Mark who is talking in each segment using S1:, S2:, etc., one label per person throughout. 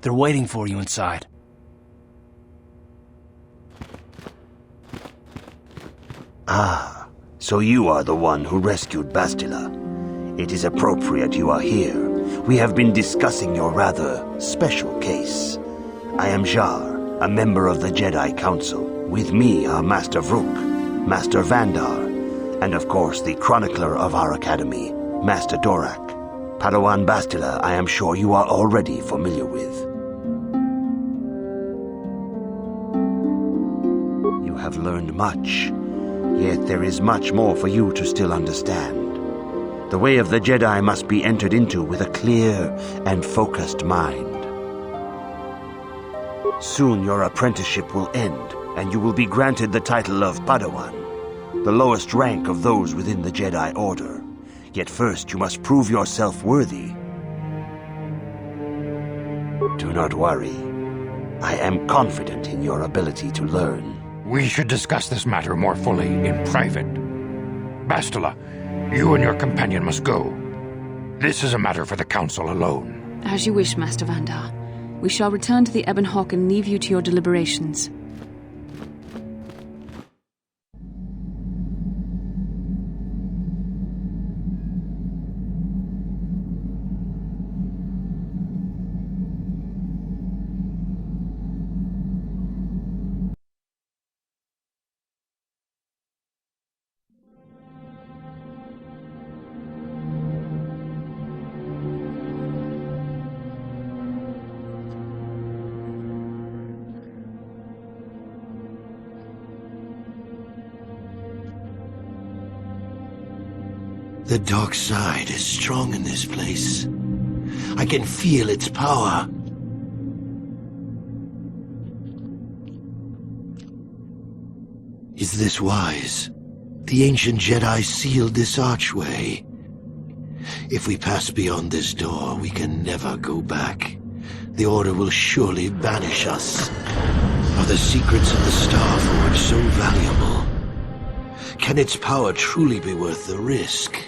S1: They're waiting for you inside.
S2: Ah, so you are the one who rescued Bastila. It is appropriate you are here. We have been discussing your rather special case. I am Jar, a member of the Jedi Council. With me are Master Vrook, Master Vandar, and of course the chronicler of our academy, Master Dorak. Padawan Bastila, I am sure you are already familiar with. You have learned much, yet there is much more for you to still understand. The way of the Jedi must be entered into with a clear and focused mind. Soon your apprenticeship will end, and you will be granted the title of Padawan, the lowest rank of those within the Jedi Order. Yet first you must prove yourself worthy. Do not worry. I am confident in your ability to learn.
S3: We should discuss this matter more fully in private. Bastila, you and your companion must go. This is a matter for the Council alone.
S4: As you wish, Master Vandar. We shall return to the Ebon Hawk and leave you to your deliberations.
S5: The dark side is strong in this place. I can feel its power. Is this wise? The ancient Jedi sealed this archway. If we pass beyond this door, we can never go back. The Order will surely banish us. Are the secrets of the Star Forge so valuable? Can its power truly be worth the risk?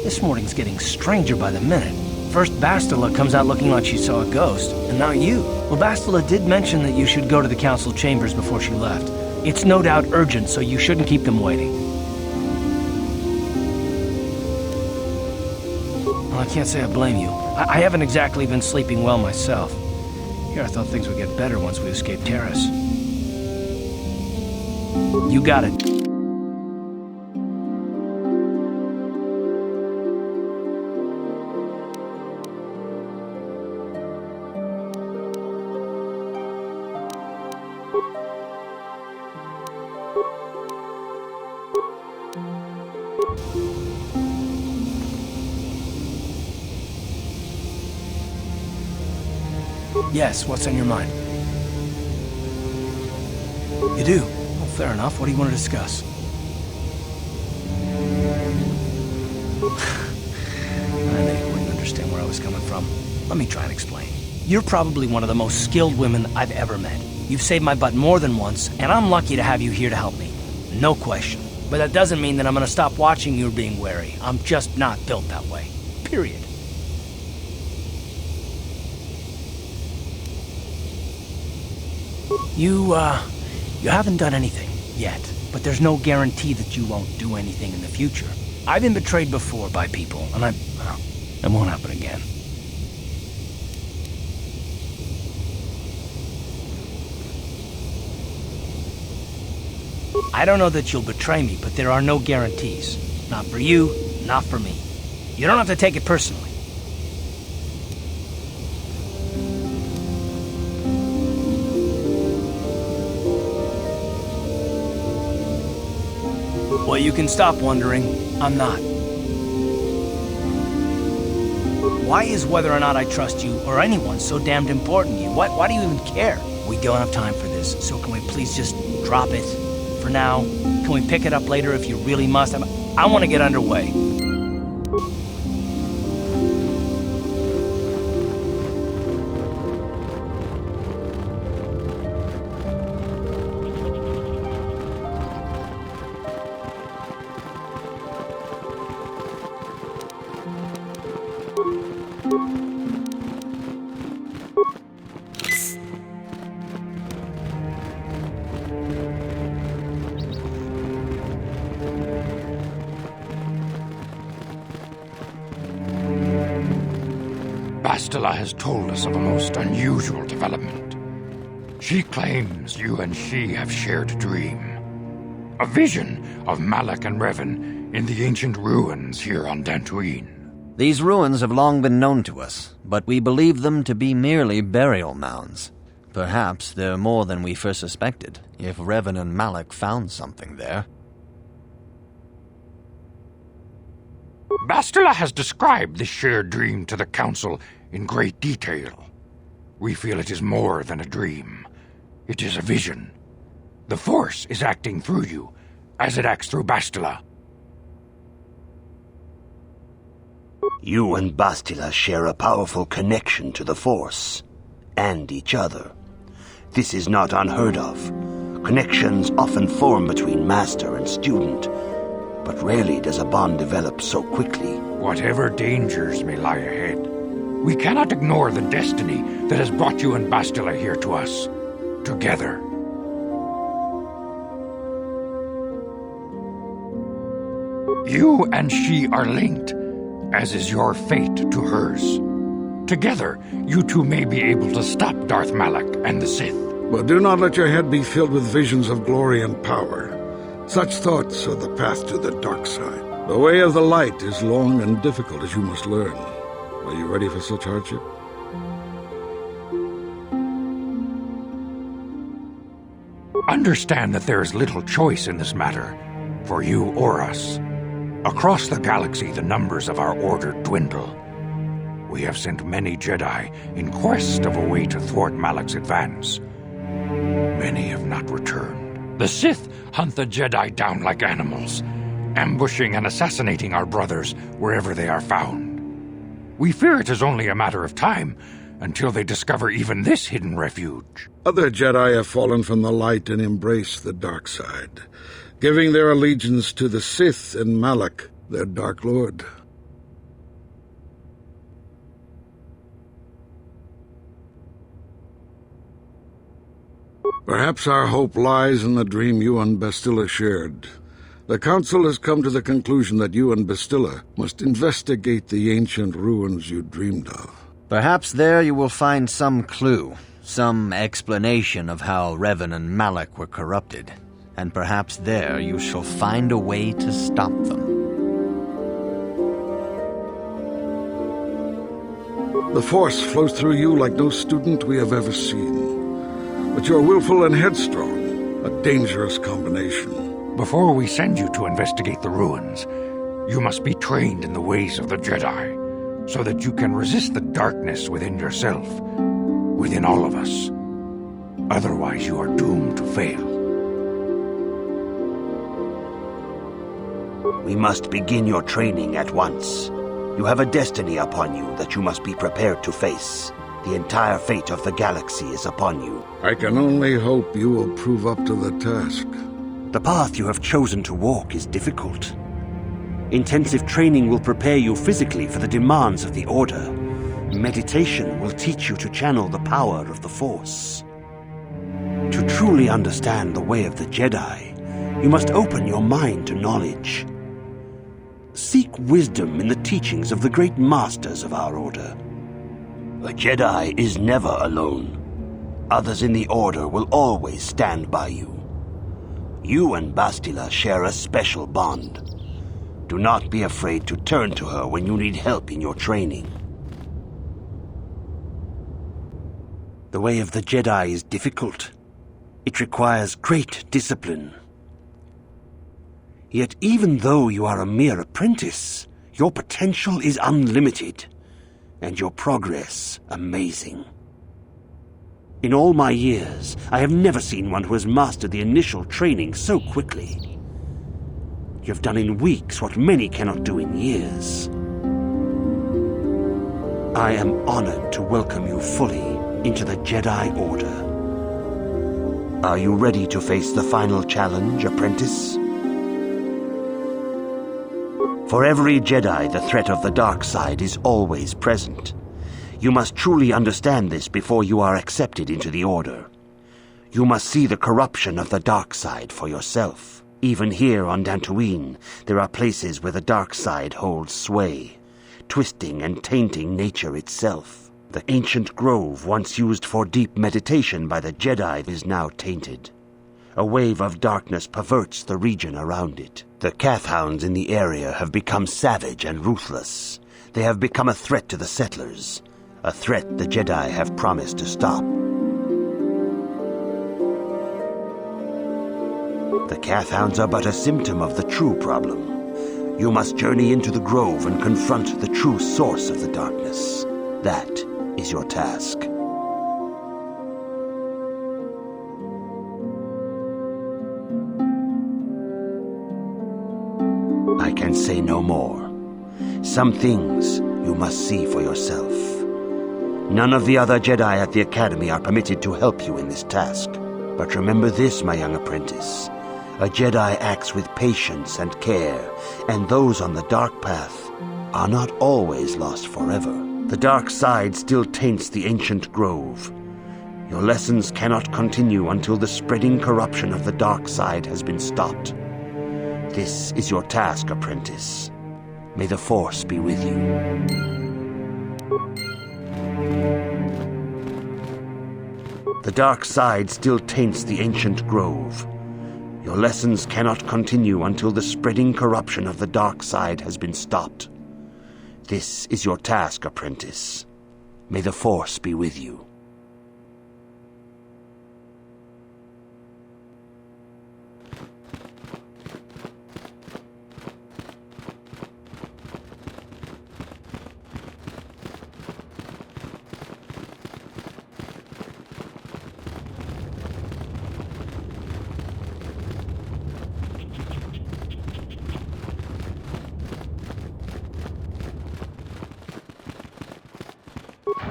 S1: This morning's getting stranger by the minute. First Bastila comes out looking like she saw a ghost, and now you. Well, Bastila did mention that you should go to the council chambers before she left. It's no doubt urgent, so you shouldn't keep them waiting. Well, I can't say I blame you. I haven't exactly been sleeping well myself. Here I thought things would get better once we escaped Terrace. You got it. Yes, what's on your mind? You do? Well, fair enough. What do you want to discuss? I knew you wouldn't understand where I was coming from. Let me try and explain. You're probably one of the most skilled women I've ever met. You've saved my butt more than once, and I'm lucky to have you here to help me. No question. But that doesn't mean that I'm gonna stop watching you being wary. I'm just not built that way. Period. You haven't done anything yet, but there's no guarantee that you won't do anything in the future. I've been betrayed before by people, and it won't happen again. I don't know that you'll betray me, but there are no guarantees. Not for you, not for me. You don't have to take it personally. Well, you can stop wondering. I'm not. Why is whether or not I trust you or anyone so damned important to you? Why do you even care? We don't have time for this, so can we please just drop it for now? Can we pick it up later if you really must? I want to get underway.
S3: Bastila has told us of a most unusual development. She claims you and she have shared a dream. A vision of Malak and Revan in the ancient ruins here on Dantooine.
S6: These ruins have long been known to us, but we believe them to be merely burial mounds. Perhaps they're more than we first suspected, if Revan and Malak found something there.
S3: Bastila has described this shared dream to the Council in great detail. We feel it is more than a dream. It is a vision. The Force is acting through you, as it acts through Bastila.
S2: You and Bastila share a powerful connection to the Force, and each other. This is not unheard of. Connections often form between master and student, but rarely does a bond develop so quickly.
S3: Whatever dangers may lie ahead, we cannot ignore the destiny that has brought you and Bastila here to us, together. You and she are linked, as is your fate to hers. Together, you two may be able to stop Darth Malak and the Sith.
S7: But do not let your head be filled with visions of glory and power. Such thoughts are the path to the dark side. The way of the light is long and difficult, as you must learn. Are you ready for such hardship?
S3: Understand that there is little choice in this matter, for you or us. Across the galaxy, the numbers of our order dwindle. We have sent many Jedi in quest of a way to thwart Malak's advance. Many have not returned. The Sith hunt the Jedi down like animals, ambushing and assassinating our brothers wherever they are found. We fear it is only a matter of time until they discover even this hidden refuge.
S7: Other Jedi have fallen from the light and embraced the dark side, giving their allegiance to the Sith and Malak, their Dark Lord. Perhaps our hope lies in the dream you and Bastila shared. The Council has come to the conclusion that you and Bastila must investigate the ancient ruins you dreamed of.
S6: Perhaps there you will find some clue, some explanation of how Revan and Malak were corrupted, and perhaps there you shall find a way to stop them.
S7: The Force flows through you like no student we have ever seen. But you're willful and headstrong, a dangerous combination.
S3: Before we send you to investigate the ruins, you must be trained in the ways of the Jedi, so that you can resist the darkness within yourself, within all of us. Otherwise, you are doomed to fail.
S2: We must begin your training at once. You have a destiny upon you that you must be prepared to face. The entire fate of the galaxy is upon you.
S7: I can only hope you will prove up to the task.
S2: The path you have chosen to walk is difficult. Intensive training will prepare you physically for the demands of the Order. Meditation will teach you to channel the power of the Force. To truly understand the way of the Jedi, you must open your mind to knowledge. Seek wisdom in the teachings of the great masters of our Order. A Jedi is never alone. Others in the Order will always stand by you. You and Bastila share a special bond. Do not be afraid to turn to her when you need help in your training. The way of the Jedi is difficult. It requires great discipline. Yet even though you are a mere apprentice, your potential is unlimited, and your progress amazing. In all my years, I have never seen one who has mastered the initial training so quickly. You have done in weeks what many cannot do in years. I am honored to welcome you fully into the Jedi Order. Are you ready to face the final challenge, apprentice? For every Jedi, the threat of the dark side is always present. You must truly understand this before you are accepted into the Order. You must see the corruption of the dark side for yourself. Even here on Dantooine, there are places where the dark side holds sway, twisting and tainting nature itself. The ancient grove once used for deep meditation by the Jedi is now tainted. A wave of darkness perverts the region around it. The Kathhounds in the area have become savage and ruthless. They have become a threat to the settlers, a threat the Jedi have promised to stop. The Kathhounds are but a symptom of the true problem. You must journey into the grove and confront the true source of the darkness. That is your task. I can say no more. Some things you must see for yourself. None of the other Jedi at the Academy are permitted to help you in this task. But remember this, my young apprentice. A Jedi acts with patience and care, and those on the dark path are not always lost forever. The dark side still taints the ancient grove. Your lessons cannot continue until the spreading corruption of the dark side has been stopped. This is your task, apprentice. May the Force be with you. The dark side still taints the ancient grove. Your lessons cannot continue until the spreading corruption of the dark side has been stopped. This is your task, apprentice. May the Force be with you.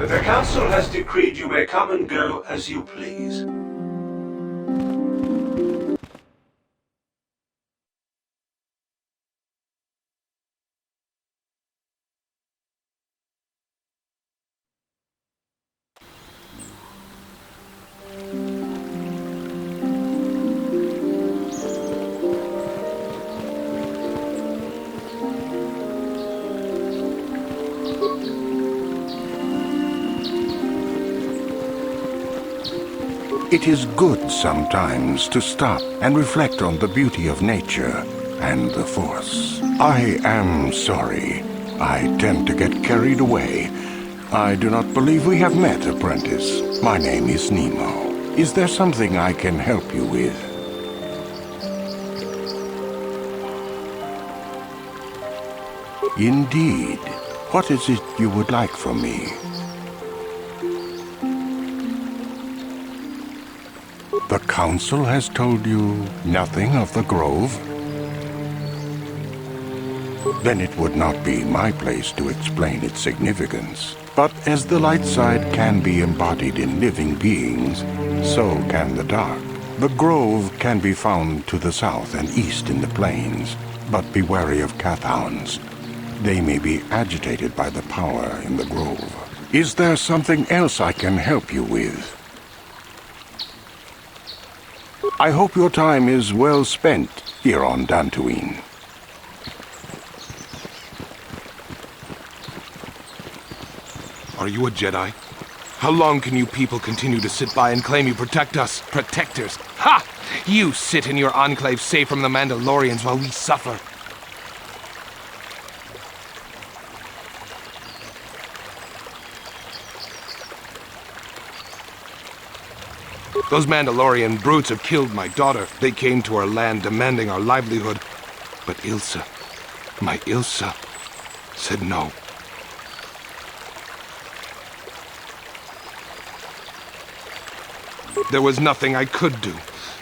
S8: The Council has decreed you may come and go as you please.
S3: It is good sometimes to stop and reflect on the beauty of nature and the Force. I am sorry. I tend to get carried away. I do not believe we have met, apprentice. My name is Nemo. Is there something I can help you with? Indeed. What is it you would like from me? The Council has told you nothing of the Grove? Then it would not be my place to explain its significance. But as the light side can be embodied in living beings, so can the dark. The grove can be found to the south and east in the plains, but be wary of Cathounds. They may be agitated by the power in the grove. Is there something else I can help you with? I hope your time is well spent here on Dantooine.
S9: Are you a Jedi? How long can you people continue to sit by and claim you protect us? Protectors? Ha! You sit in your enclave safe from the Mandalorians while we suffer. Those Mandalorian brutes have killed my daughter. They came to our land demanding our livelihood. But Ilsa, my Ilsa, said no. There was nothing I could do.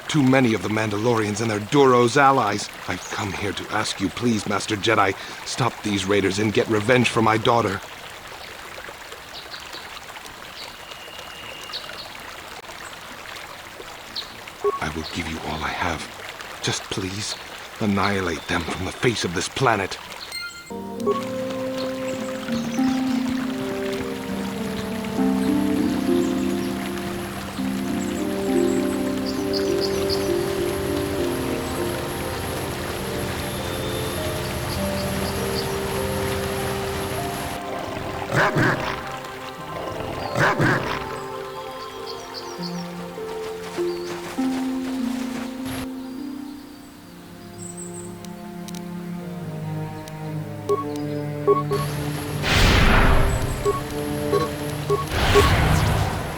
S9: Too many of the Mandalorians and their Duros allies. I've come here to ask you, please, Master Jedi, stop these raiders and get revenge for my daughter. I will give you all I have. Just please, annihilate them from the face of this planet.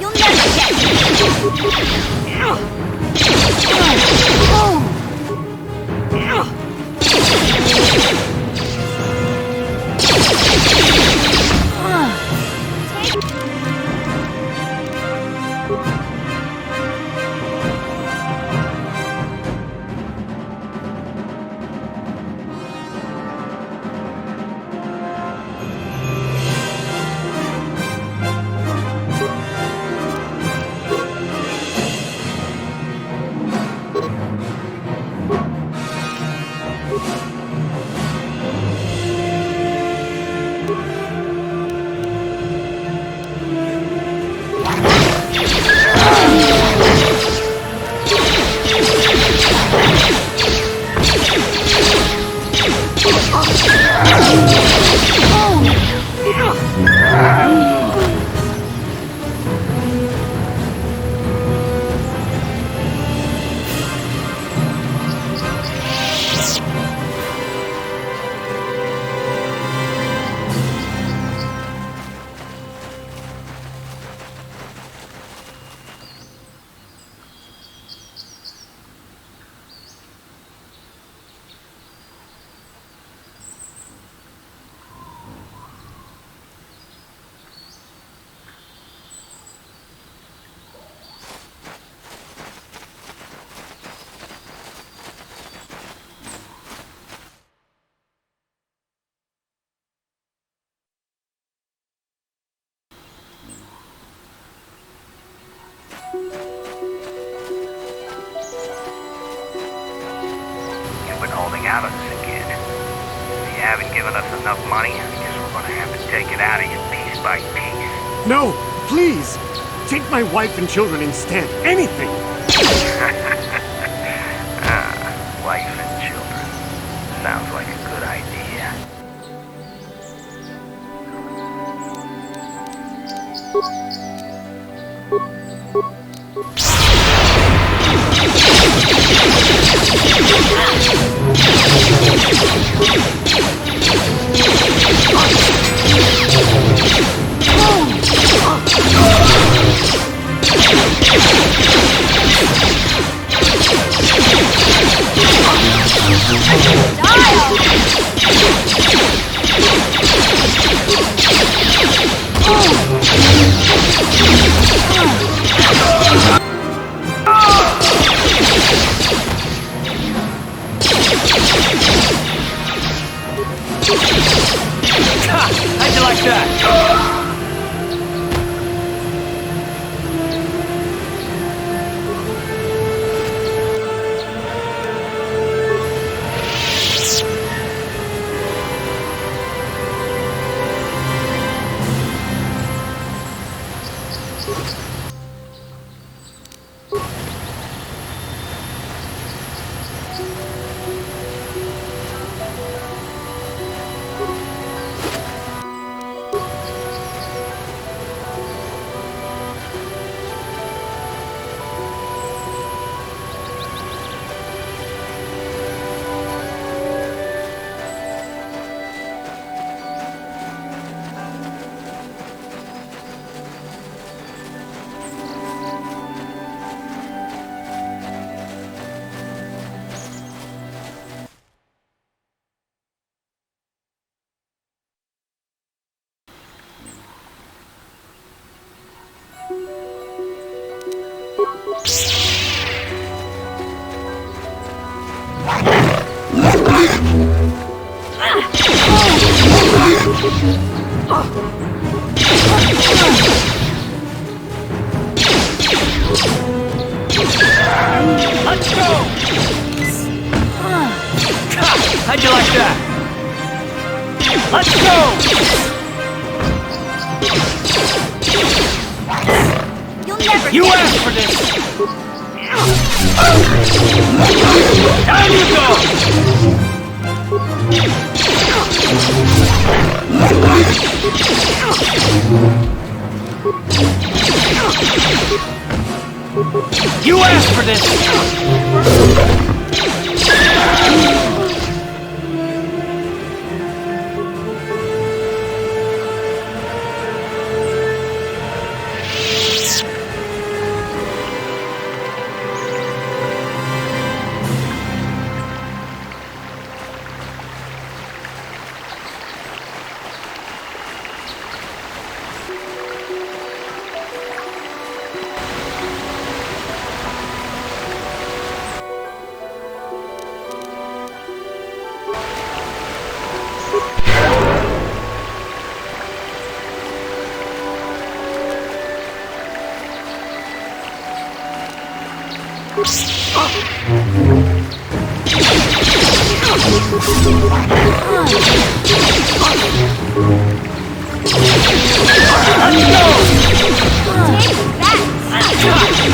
S10: You'll never get
S11: You've been holding out on us again. If you haven't given us enough money, I guess we're gonna have to take it out of you piece by piece.
S12: No, please! Take my wife and children instead. Anything!
S11: Wife and children. Sounds like a good idea.
S1: How'd you like that? Let's go! How'd you like that? Let's go!
S10: You'll never
S1: You asked for this! Down you go! You asked for this!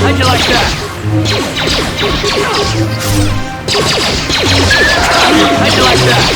S1: How'd you like that? How'd you like that?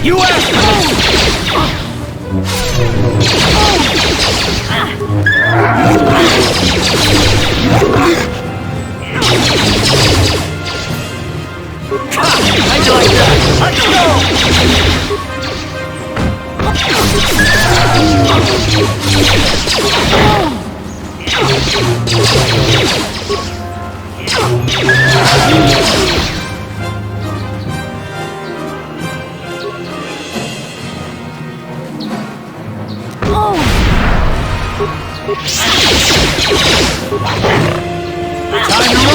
S1: You asked for how'd you like that? Let's go! Time to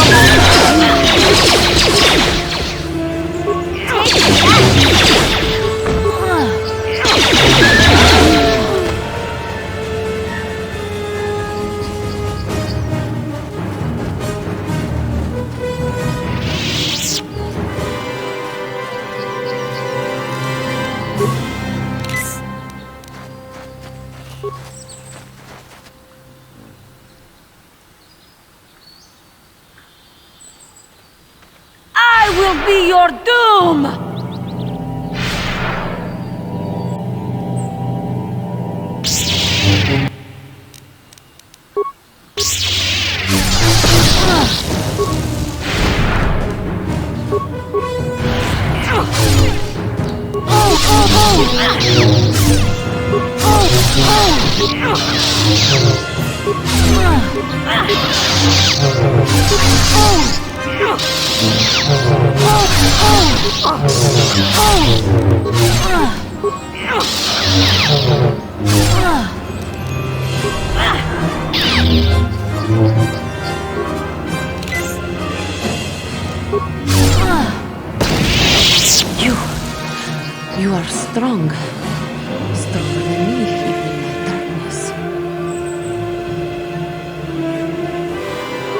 S10: I will be your doom! strong. Stronger than me, even in my darkness.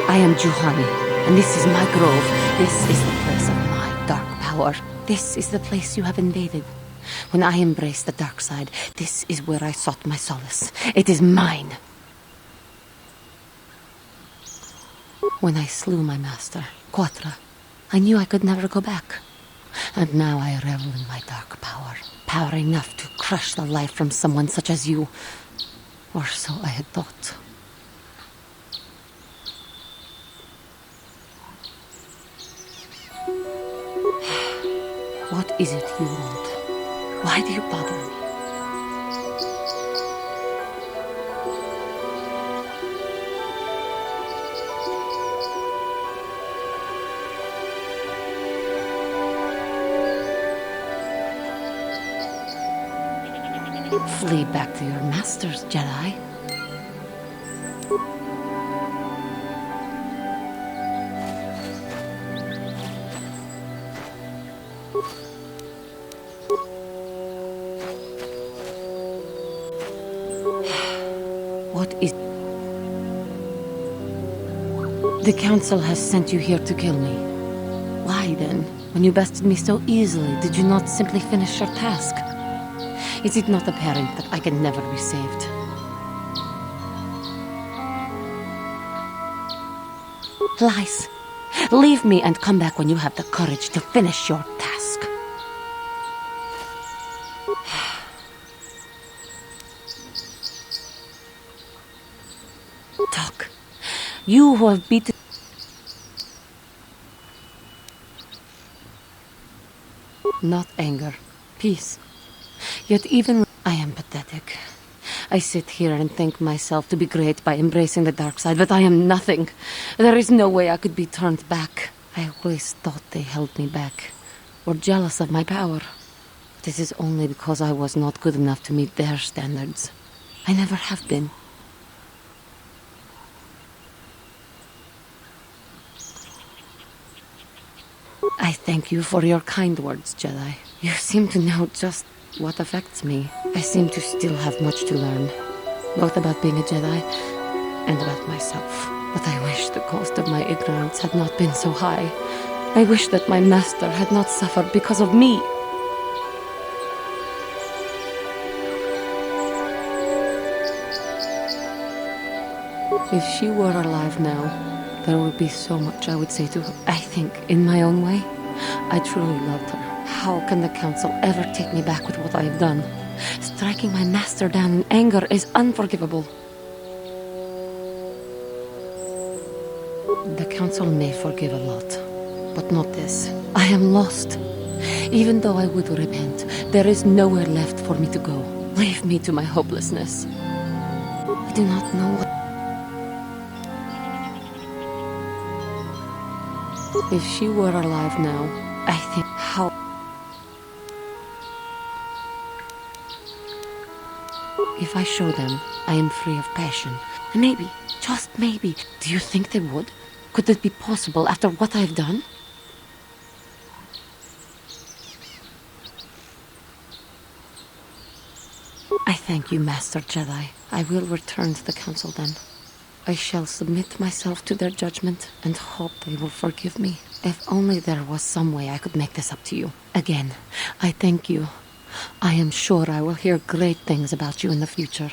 S10: I am Juhani, and this is my grove. This is the place of my dark power. This is the place you have invaded. When I embraced the dark side, this is where I sought my solace. It is mine. When I slew my master, Quatra, I knew I could never go back. And now I revel in my dark power. Power enough to crush the life from someone such as you. Or so I had thought. What is it you want? Why do you bother me? Flee back to your masters, Jedi. What is... The Council has sent you here to kill me. Why then, when you bested me so easily, did you not simply finish your task? Is it not apparent that I can never be saved? Lies. Leave me and come back when you have the courage to finish your task. Talk. You who have beaten... Not anger. Peace. Yet even I am pathetic. I sit here and think myself to be great by embracing the dark side, but I am nothing. There is no way I could be turned back. I always thought they held me back, or jealous of my power. This is only because I was not good enough to meet their standards. I never have been. I thank you for your kind words, Jedi. You seem to know just what affects me. I seem to still have much to learn, both about being a Jedi and about myself. But I wish the cost of my ignorance had not been so high. I wish that my master had not suffered because of me. If she were alive now, there would be so much I would say to her. I think, in my own way, I truly loved her. How can the Council ever take me back with what I have done? Striking my master down in anger is unforgivable. The Council may forgive a lot, but not this. I am lost. Even though I would repent, there is nowhere left for me to go. Leave me to my hopelessness. I do not know what... If she were alive now, I think how... If I show them I am free of passion, maybe, just maybe, do you think they would? Could it be possible after what I've done? I thank you, Master Jedi. I will return to the Council then. I shall submit myself to their judgment and hope they will forgive me. If only there was some way I could make this up to you. Again, I thank you. I am sure I will hear great things about you in the future.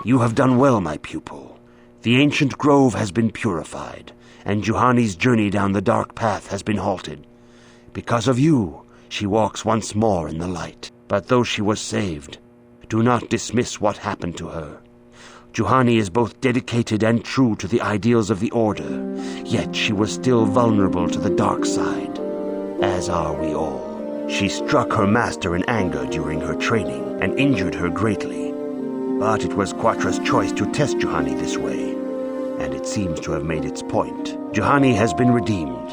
S2: You have done well, my pupil. The ancient grove has been purified, and Juhani's journey down the dark path has been halted. Because of you, she walks once more in the light. But though she was saved, do not dismiss what happened to her. Juhani is both dedicated and true to the ideals of the Order, yet she was still vulnerable to the dark side, as are we all. She struck her master in anger during her training and injured her greatly. But it was Quatra's choice to test Juhani this way, and it seems to have made its point. Juhani has been redeemed,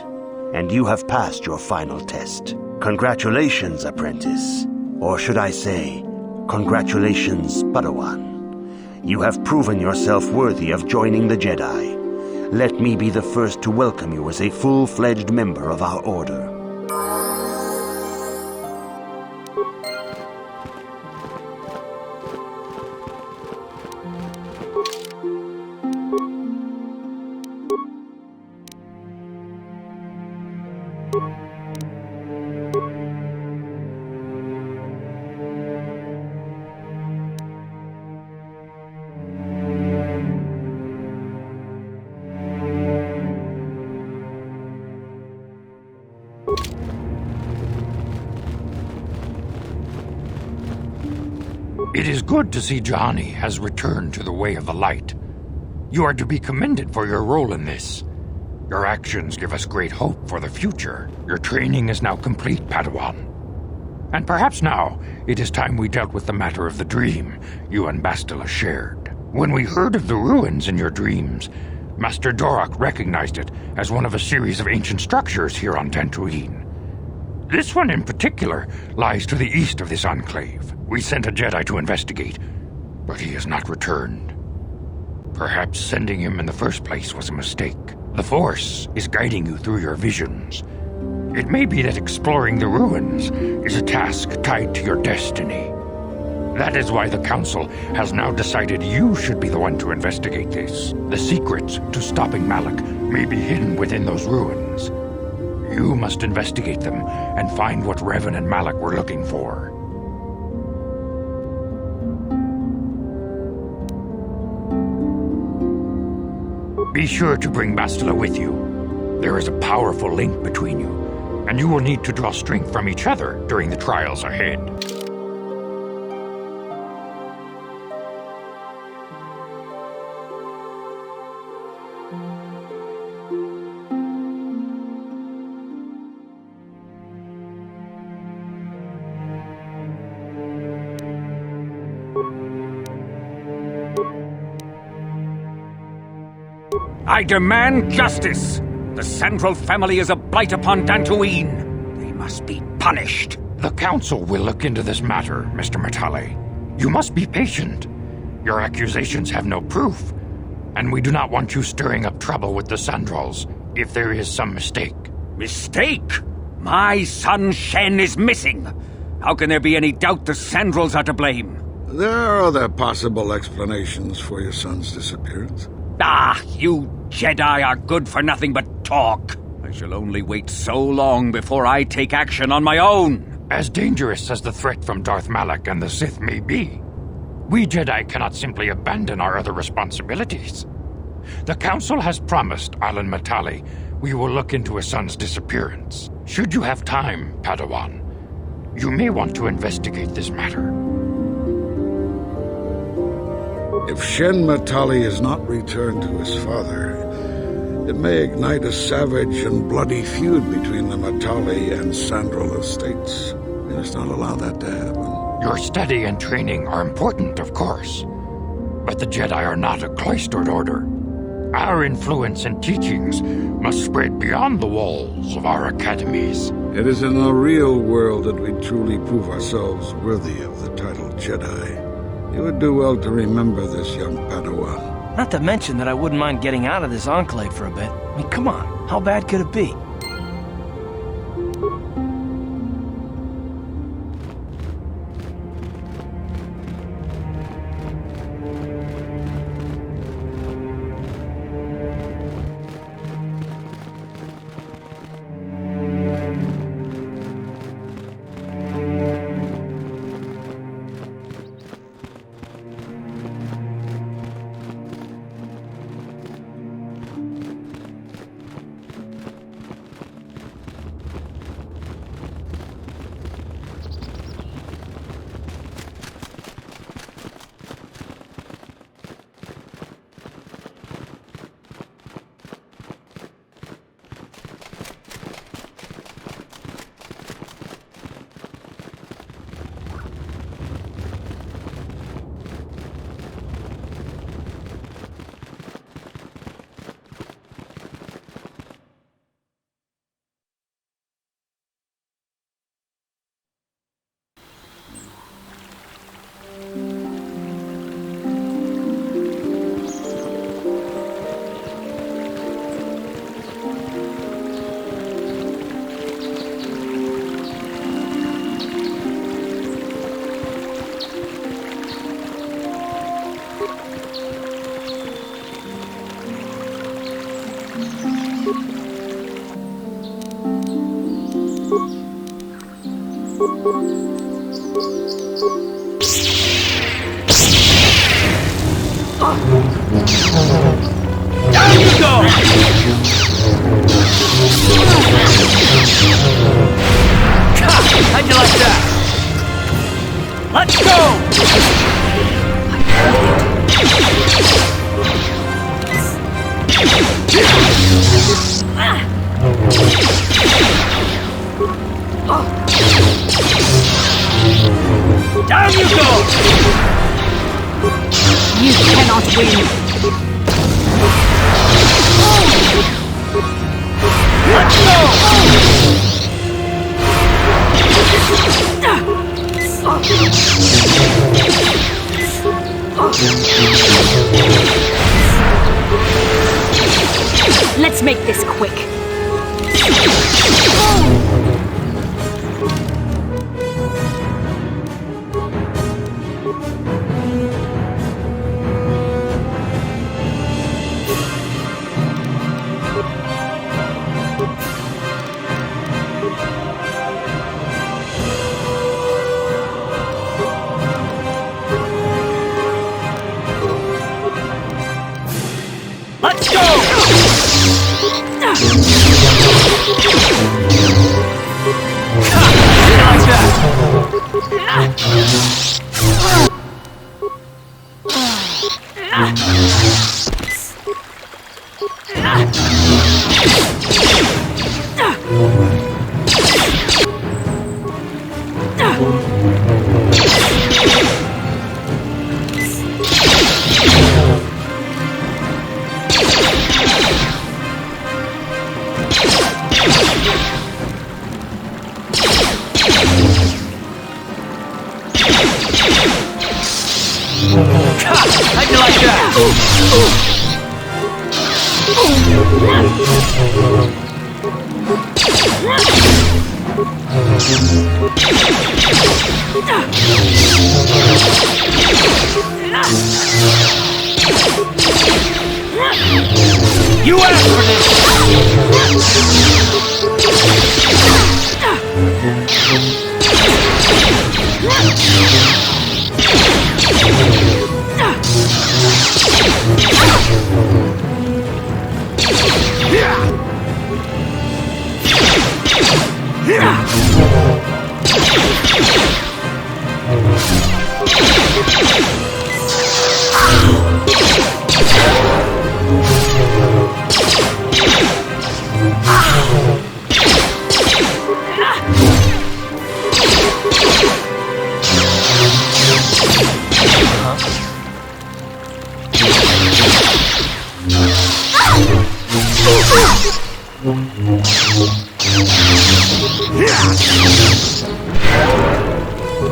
S2: and you have passed your final test. Congratulations, apprentice. Or should I say, congratulations, Padawan. You have proven yourself worthy of joining the Jedi. Let me be the first to welcome you as a full-fledged member of our Order.
S3: It is good to see Juhani has returned to the way of the light. You are to be commended for your role in this. Your actions give us great hope for the future. Your training is now complete, Padawan. And perhaps now it is time we dealt with the matter of the dream you and Bastila shared. When we heard of the ruins in your dreams, Master Dorak recognized it as one of a series of ancient structures here on Dantooine. This one in particular lies to the east of this enclave. We sent a Jedi to investigate, but he has not returned. Perhaps sending him in the first place was a mistake. The Force is guiding you through your visions. It may be that exploring the ruins is a task tied to your destiny. That is why the Council has now decided you should be the one to investigate this. The secrets to stopping Malak may be hidden within those ruins. You must investigate them and find what Revan and Malak were looking for. Be sure to bring Bastila with you. There is a powerful link between you, and you will need to draw strength from each other during the trials ahead.
S13: I demand justice! The Central family is a blight upon Dantooine. They must be punished.
S3: The Council will look into this matter, Mr. Matale. You must be patient. Your accusations have no proof, and we do not want you stirring up trouble with the Sandrals if there is some mistake.
S13: Mistake? My son Shen is missing. How can there be any doubt the Sandrals are to blame?
S7: There are other possible explanations for your son's disappearance.
S13: Ah, you Jedi are good for nothing but talk. I shall only wait so long before I take action on my own.
S3: As dangerous as the threat from Darth Malak and the Sith may be, we Jedi cannot simply abandon our other responsibilities. The Council has promised Alan Matale we will look into his son's disappearance. Should you have time, Padawan, you may want to investigate this matter.
S7: If Shen Matale is not returned to his father, it may ignite a savage and bloody feud between the Matale and Sandral estates. We must not allow that to happen.
S3: Your study and training are important, of course, but the Jedi are not a cloistered order. Our influence and teachings must spread beyond the walls of our academies.
S7: It is in the real world that we truly prove ourselves worthy of the title Jedi. You would do well to remember this, young Padawan.
S1: Not to mention that I wouldn't mind getting out of this enclave for a bit. I mean, come on, how bad could it be? Down you go! How'd you like that? Let's go! Down you go!
S4: You cannot win.
S1: Let's go!
S4: Let's make this quick.
S1: Let's go! Like how'd you like that? You asked for this!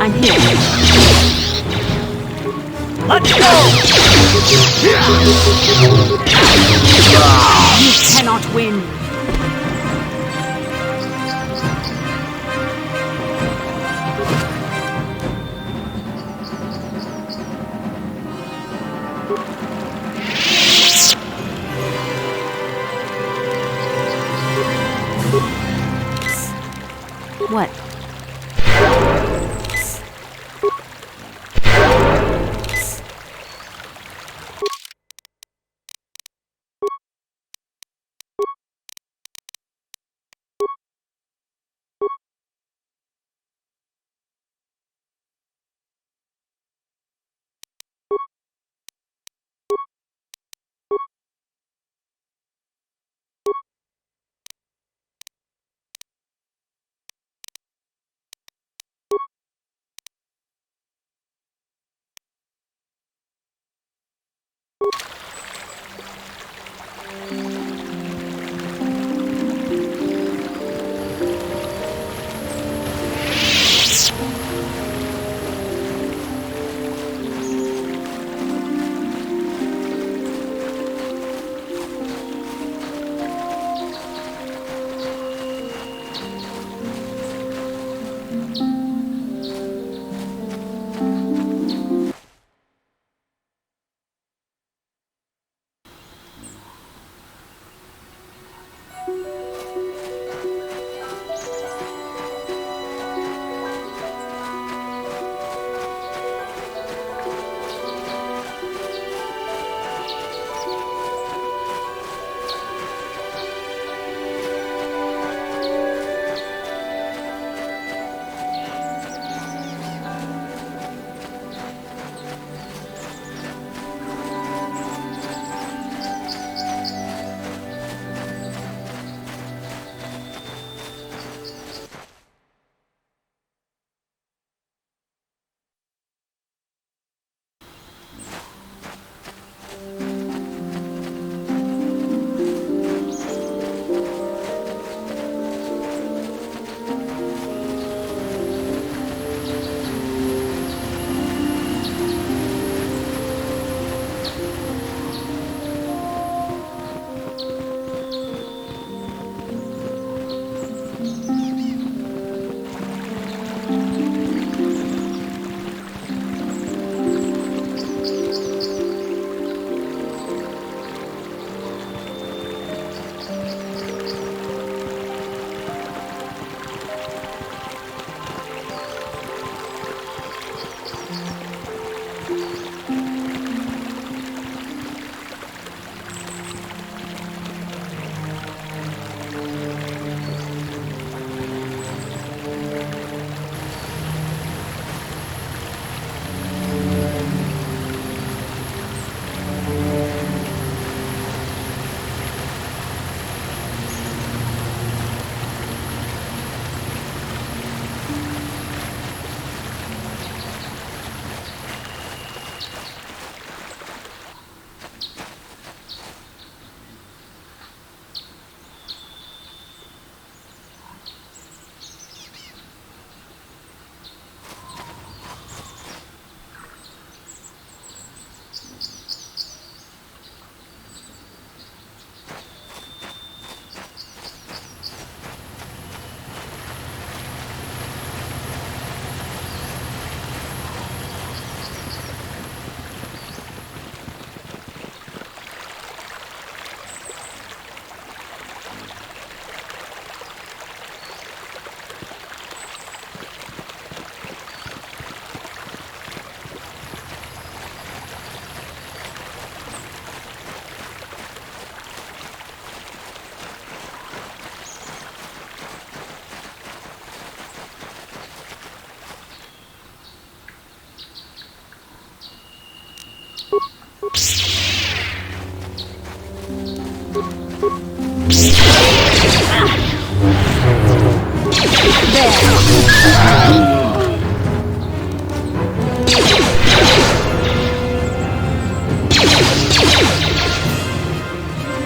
S4: I'm here.
S1: Let's go!
S4: You cannot win. What?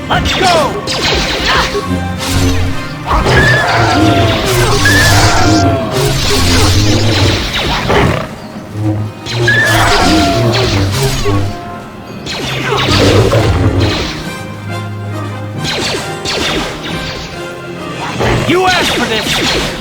S1: Let's go! You asked for this!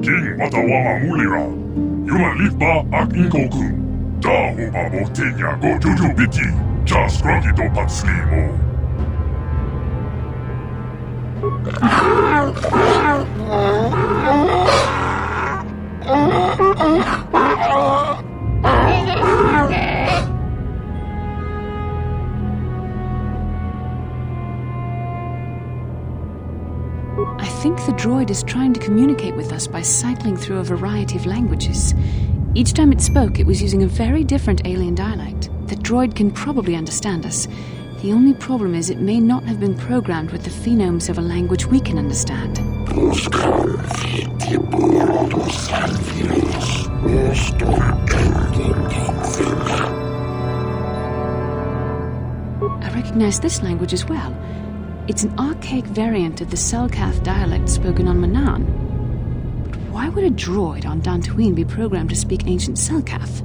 S14: King Matawama Mulira. Yuma Litba Ak Inkoku. Da Hoba Botenya Go Juju Biti. Just Rockito Patslimo.
S4: I think the droid is trying to communicate with us by cycling through a variety of languages. Each time it spoke, it was using a very different alien dialect. The droid can probably understand us. The only problem is it may not have been programmed with the phonemes of a language we can understand. I recognize this language as well. It's an archaic variant of the Selkath dialect spoken on Manaan. But why would a droid on Dantooine be programmed to speak ancient Selkath?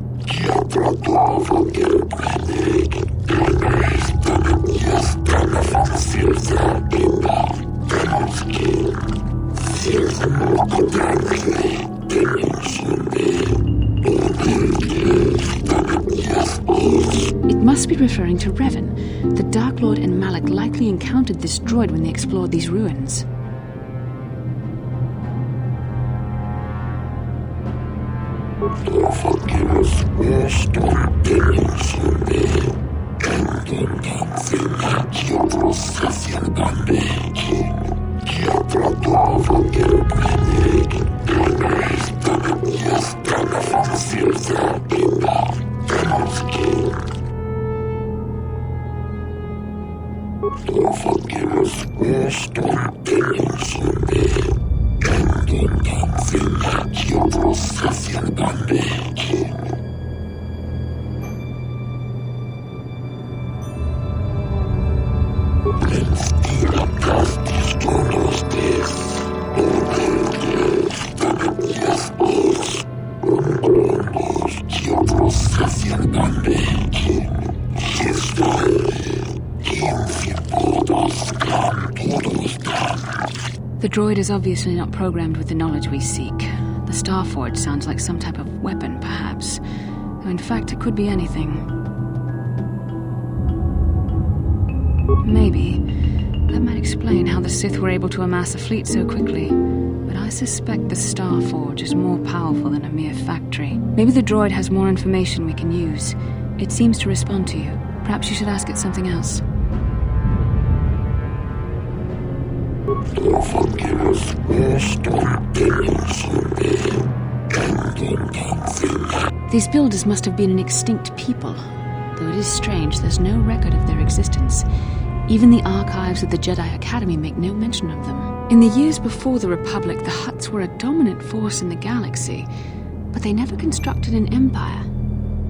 S4: It must be referring to Revan. The Dark Lord and Malak likely encountered this droid when they explored these ruins. The droid is obviously not programmed with the knowledge we seek. The Starforge sounds like some type of weapon, perhaps. Though in fact, it could be anything. Maybe. That might explain how the Sith were able to amass a fleet so quickly. But I suspect the Starforge is more powerful than a mere factory. Maybe the droid has more information we can use. It seems to respond to you. Perhaps you should ask it something else. These builders must have been an extinct people. Though it is strange, there's no record of their existence. Even the archives of the Jedi Academy make no mention of them. In the years before the Republic, the Hutts were a dominant force in the galaxy, but they never constructed an empire.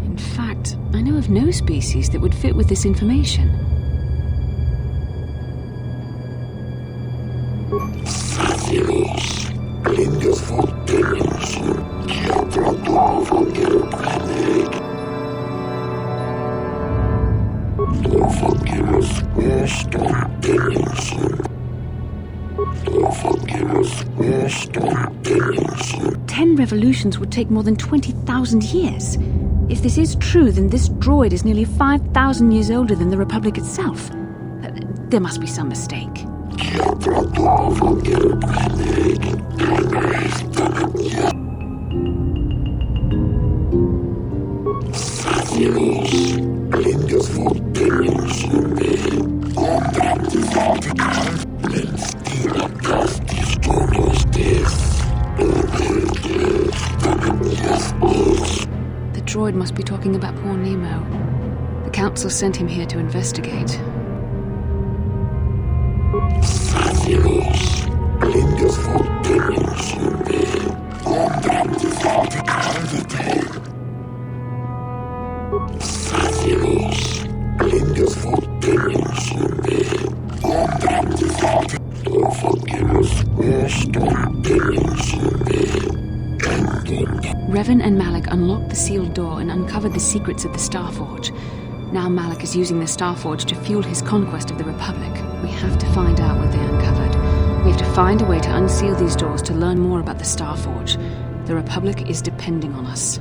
S4: In fact, I know of no species that would fit with this information. Ten revolutions would take more than 20,000 years. If this is true, then this droid is nearly 5,000 years older than the Republic itself. There must be some mistake. The droid must be talking about poor Nemo. The Council sent him here to investigate. Revan and Malak unlocked the sealed door and uncovered the secrets of the Starforge. Now Malak is using the Starforge to fuel his conquest of the Republic. We have to find out what they uncovered. We have to find a way to unseal these doors to learn more about the Starforge. The Republic is depending on us.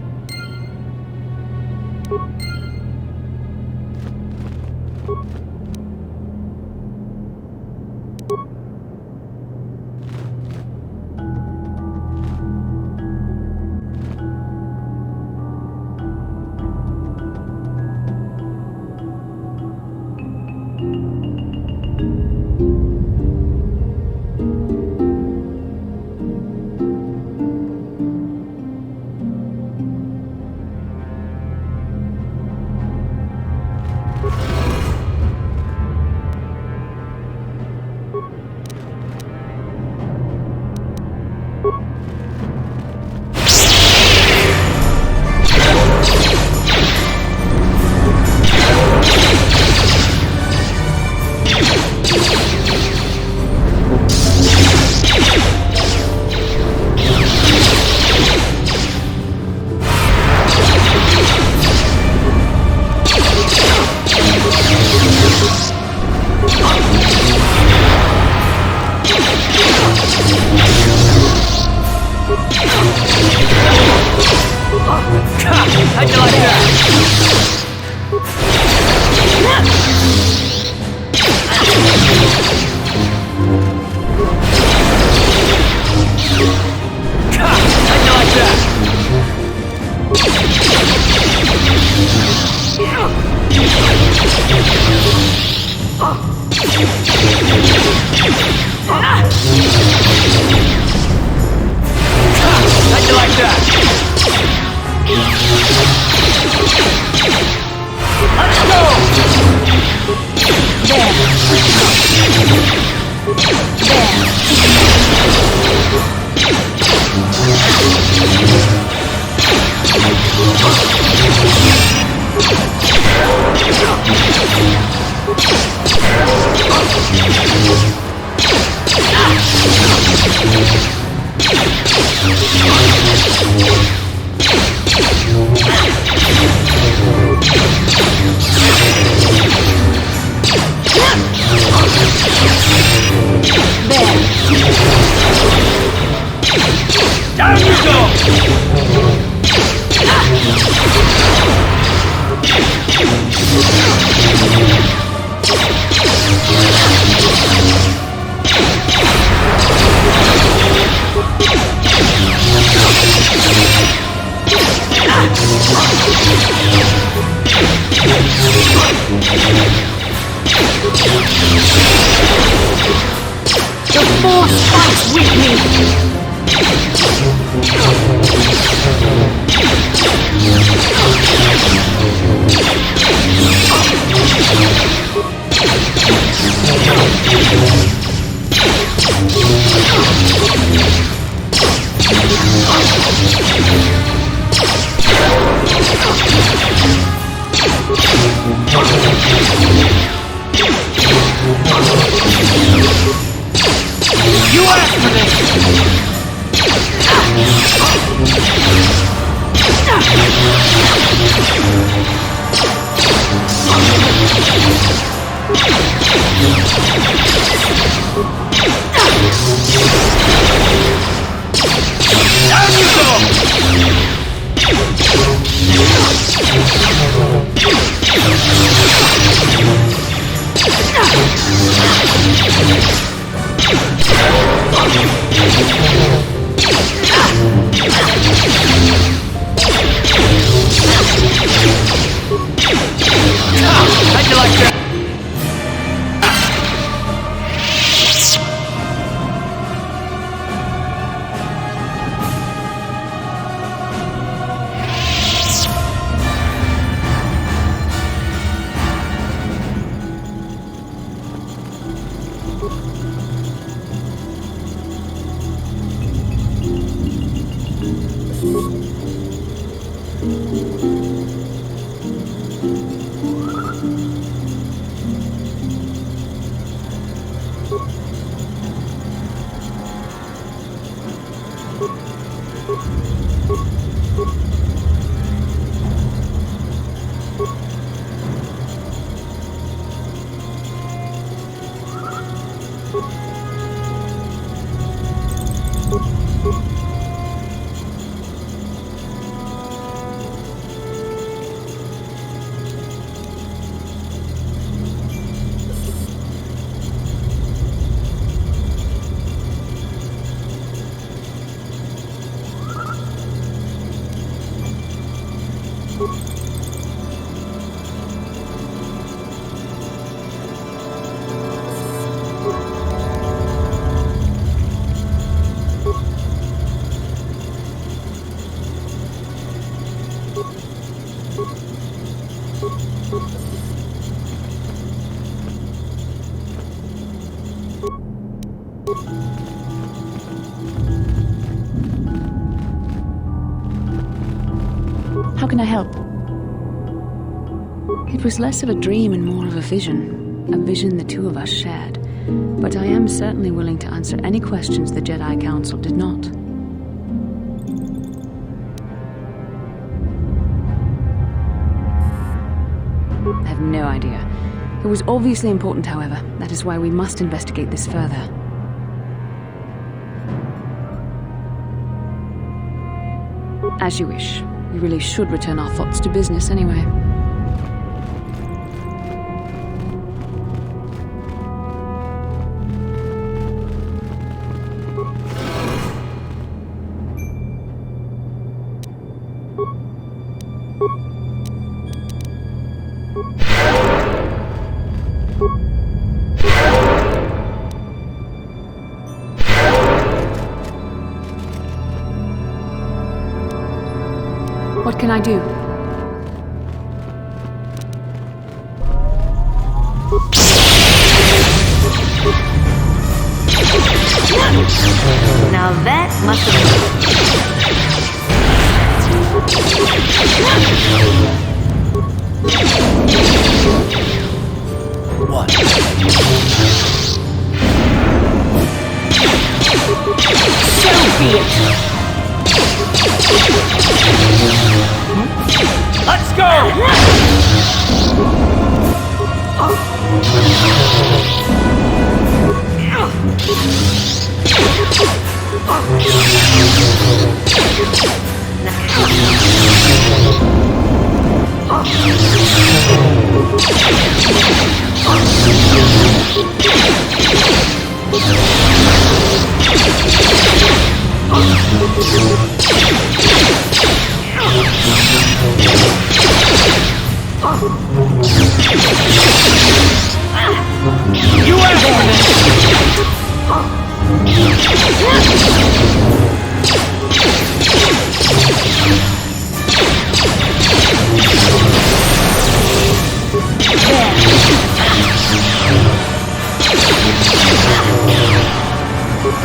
S1: How'd you like that? How'd you like How'd you like that? Let's go! There. There.
S10: The Force fights with me!
S1: You asked for this! Down you go! How'd you like that?
S4: How can I help? It was less of a dream and more of a vision the two of us shared. But I am certainly willing to answer any questions the Jedi Council did not. I have no idea. It was obviously important, however. That is why we must investigate this further. As you wish. We really should return our thoughts to business anyway. What can I do?
S10: Now that must have
S1: What?
S10: So be it!
S1: Let's go! You asked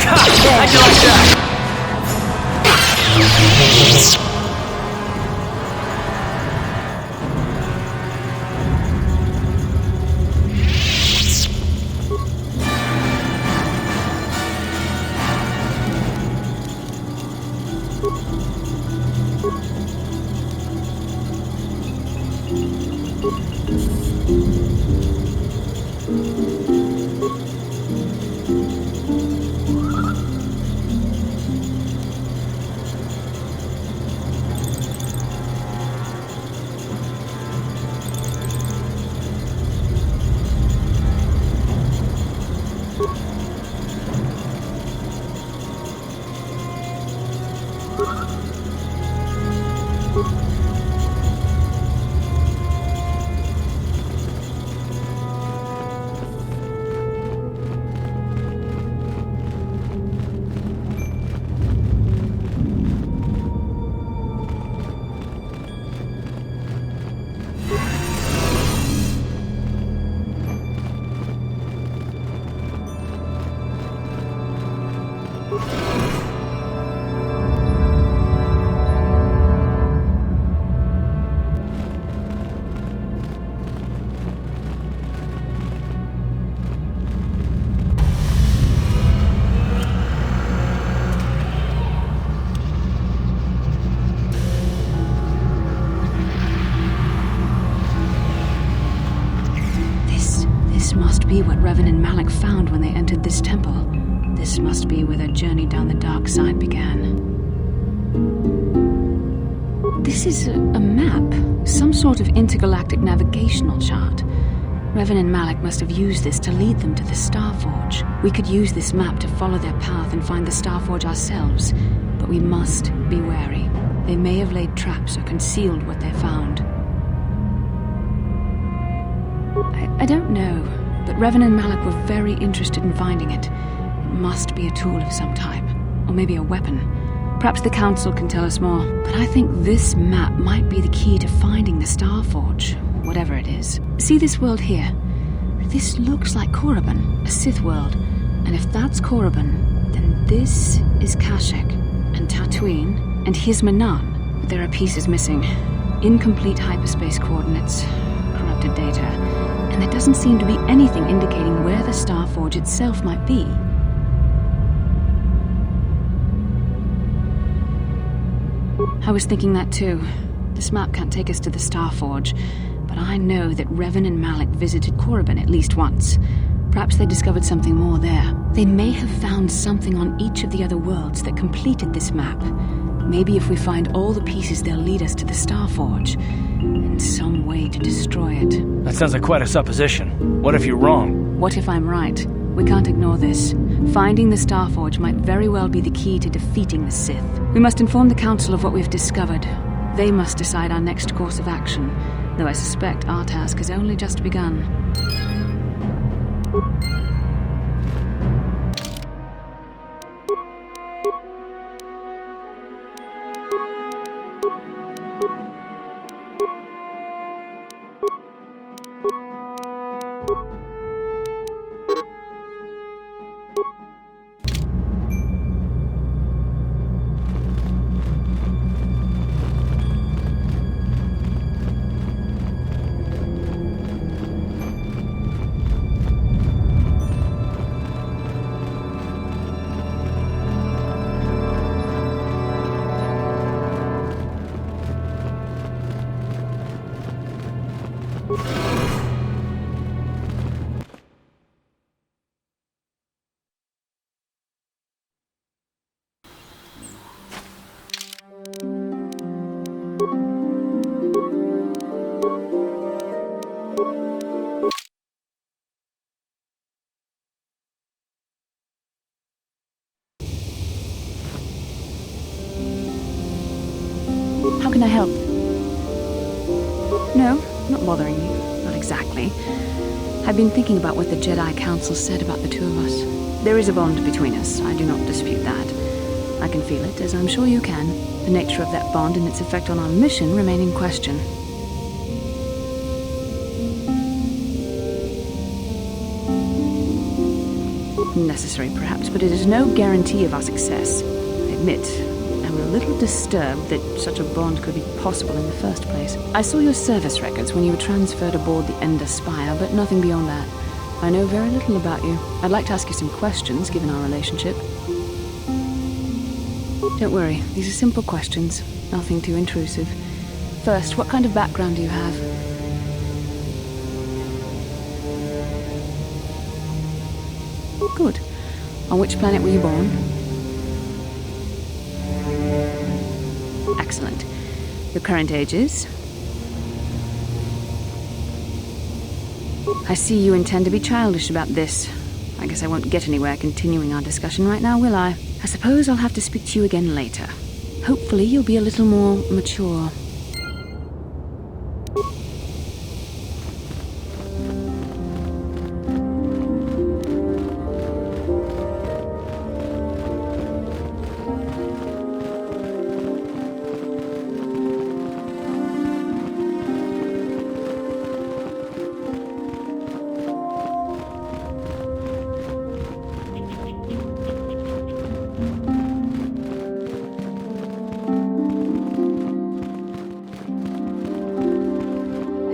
S1: how'd you like that?
S4: This must be what Revan and Malak found when they entered this temple. This must be where their journey down the dark side began. This is a map, some sort of intergalactic navigational chart. Revan and Malak must have used this to lead them to the Starforge. We could use this map to follow their path and find the Starforge ourselves, but we must be wary. They may have laid traps or concealed what they found. I don't know, but Revan and Malak were very interested in finding it. It must be a tool of some type, or maybe a weapon. Perhaps the Council can tell us more, but I think this map might be the key to finding the Starforge, whatever it is. See this world here? This looks like Korriban, a Sith world. And if that's Korriban, then this is Kashyyyk, and Tatooine, and here's Manan. But there are pieces missing. Incomplete hyperspace coordinates, corrupted data, and there doesn't seem to be anything indicating where the Starforge itself might be. I was thinking that too. This map can't take us to the Starforge, but I know that Revan and Malak visited Korriban at least once. Perhaps they discovered something more there. They may have found something on each of the other worlds that completed this map. Maybe if we find all the pieces, they'll lead us to the Starforge, and some way to destroy it.
S1: That sounds like quite a supposition. What if you're wrong?
S4: What if I'm right? We can't ignore this. Finding the Starforge might very well be the key to defeating the Sith. We must inform the Council of what we've discovered. They must decide our next course of action, though I suspect our task has only just begun. How can I help? No, not bothering you. Not exactly. I've been thinking about what the Jedi Council said about the two of us. There is a bond between us, I do not dispute that. I can feel it, as I'm sure you can. The nature of that bond and its effect on our mission remain in question. Necessary, perhaps, but it is no guarantee of our success. I admit, I'm a little disturbed that such a bond could be possible in the first place. I saw your service records when you were transferred aboard the Ender Spire, but nothing beyond that. I know very little about you. I'd like to ask you some questions, given our relationship. Don't worry, these are simple questions, nothing too intrusive. First, what kind of background do you have? Good. On which planet were you born? Excellent. Your current age is? I see you intend to be childish about this. I guess I won't get anywhere continuing our discussion right now, will I? I suppose I'll have to speak to you again later. Hopefully you'll be a little more mature.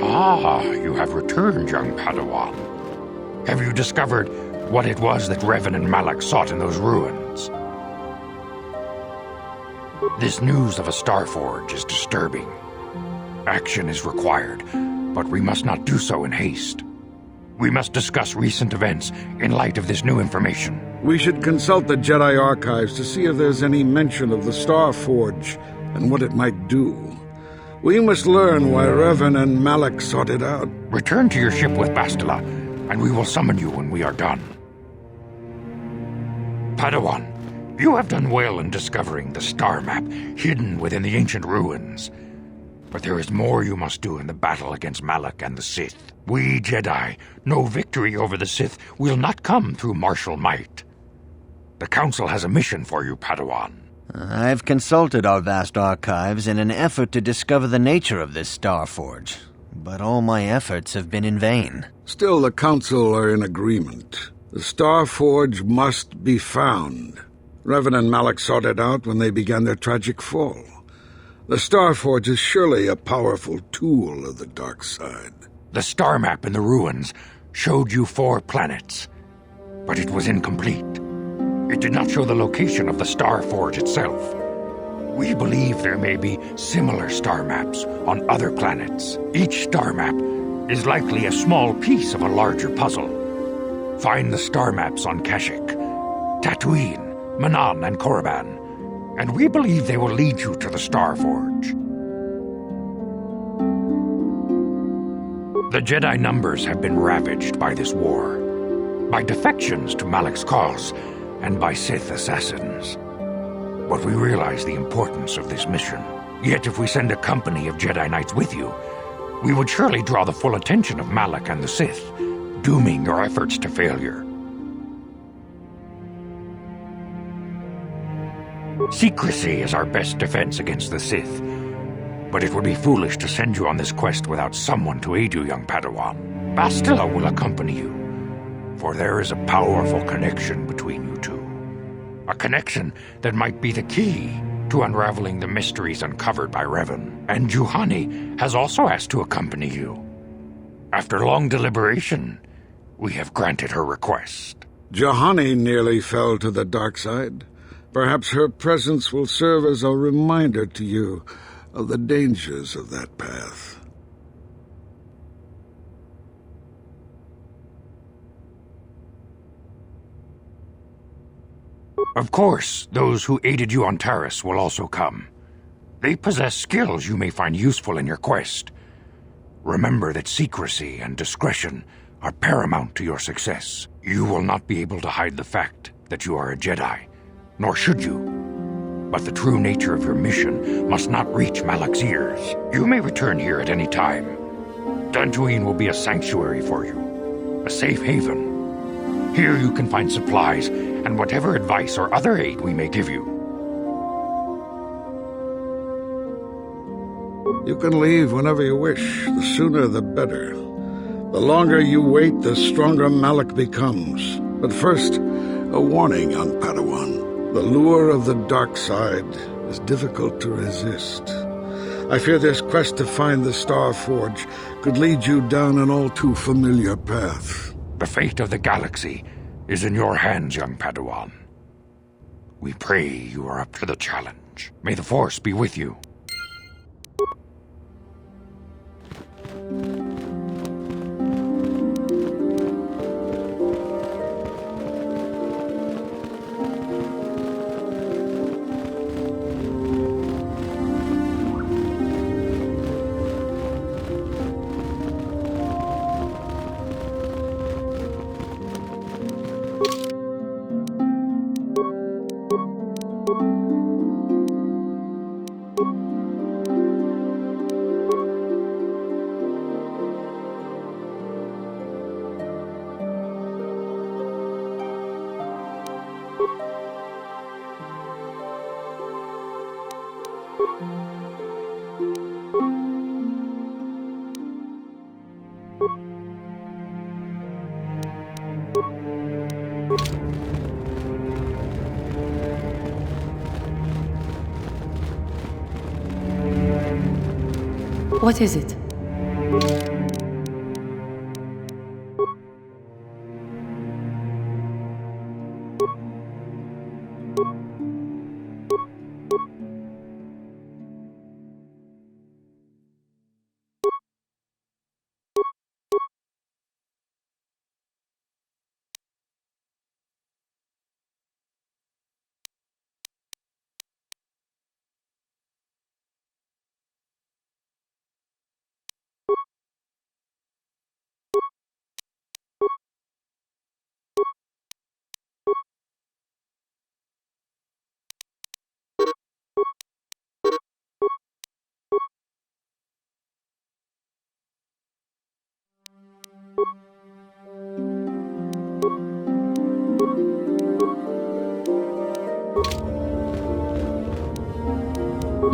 S3: Ah, you have returned, young Padawan. Have you discovered what it was that Revan and Malak sought in those ruins? This news of a Starforge is disturbing. Action is required, but we must not do so in haste. We must discuss recent events in light of this new information.
S7: We should consult the Jedi archives to see if there's any mention of the Starforge and what it might do. We must learn why Revan and Malak sought it out.
S3: Return to your ship with Bastila, and we will summon you when we are done. Padawan, you have done well in discovering the star map hidden within the ancient ruins. But there is more you must do in the battle against Malak and the Sith. We Jedi know victory over the Sith will not come through martial might. The Council has a mission for you, Padawan.
S6: I've consulted our vast archives in an effort to discover the nature of this Starforge, but all my efforts have been in vain.
S7: Still, the Council are in agreement. The Starforge must be found. Revan and Malak sought it out when they began their tragic fall. The Starforge is surely a powerful tool of the dark side.
S3: The star map in the ruins showed you 4 planets, but it was incomplete. It did not show the location of the Starforge itself. We believe there may be similar star maps on other planets. Each star map is likely a small piece of a larger puzzle. Find the star maps on Kashyyyk, Tatooine, Manan, and Korriban, and we believe they will lead you to the Starforge. The Jedi numbers have been ravaged by this war, by defections to Malak's cause, and by Sith assassins. But we realize the importance of this mission. Yet if we send a company of Jedi Knights with you, we would surely draw the full attention of Malak and the Sith, dooming your efforts to failure. Secrecy is our best defense against the Sith, but it would be foolish to send you on this quest without someone to aid you, young Padawan. Bastila will accompany you, for there is a powerful connection between you two. A connection that might be the key to unraveling the mysteries uncovered by Revan. And Juhani has also asked to accompany you. After long deliberation, we have granted her request.
S7: Juhani nearly fell to the dark side. Perhaps her presence will serve as a reminder to you of the dangers of that path.
S3: Of course, those who aided you on Taris will also come. They possess skills you may find useful in your quest. Remember that secrecy and discretion are paramount to your success. You will not be able to hide the fact that you are a Jedi, nor should you. But the true nature of your mission must not reach Malak's ears. You may return here at any time. Dantooine will be a sanctuary for you, a safe haven. Here you can find supplies and whatever advice or other aid we may give you.
S7: You can leave whenever you wish. The sooner the better. The longer you wait, the stronger Malak becomes. But first, a warning, young Padawan. The lure of the dark side is difficult to resist. I fear this quest to find the Star Forge could lead you down an all too familiar path.
S3: The fate of the galaxy is in your hands, young Padawan. We pray you are up to the challenge. May the Force be with you.
S10: What is it?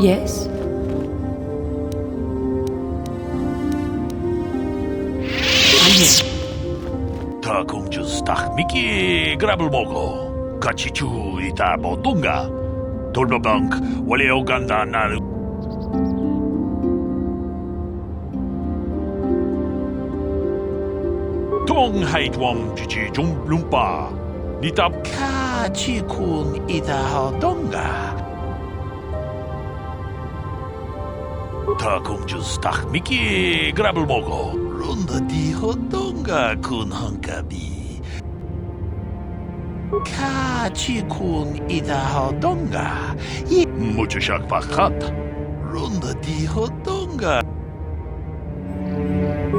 S10: Yes? I'm here.
S15: Takumjus tahmiki grabulmogo. Kachichu ita bodunga. Turbobank wale oganda na. Tong haitwam chichi jumblumpa. Nita kachikun ita hodonga. Takumjus tahmiki grabulmogo. Runda di hodonga kun hankabi. Kachikun ida hodonga. Muchashak fakat. Runda di hodonga.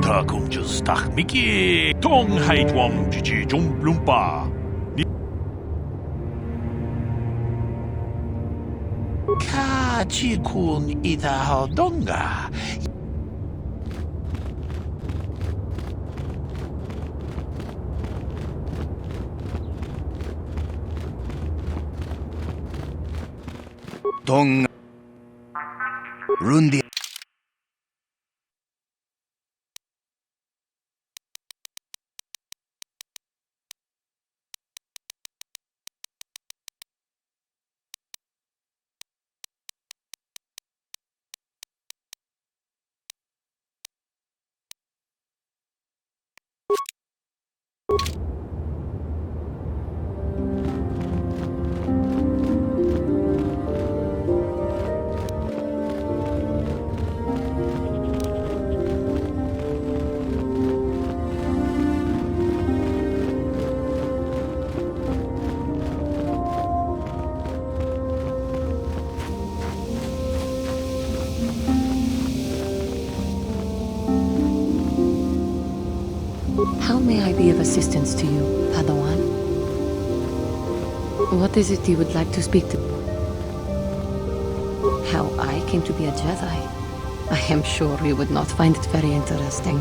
S15: Takumjus tahmiki. Tong haitwam chichi jumblumpa. Kachikun ida hodonga.
S2: Dong Rundi
S10: How may I be of assistance to you, Padawan? What is it you would like to speak to? How I came to be a Jedi? I am sure you would not find it very interesting.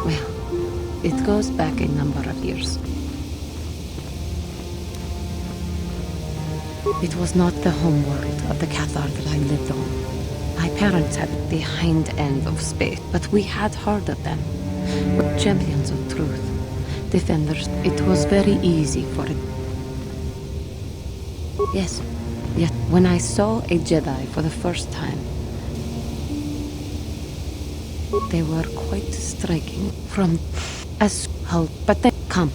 S10: Well, it goes back a number of years. It was not the homeworld of the Cathar that I lived on. My parents had the hind end of space, but we had heard of them. We're champions of truth. Defenders. It was very easy for it. Yes. Yet when I saw a Jedi for the first time, they were quite striking from as how, but they come.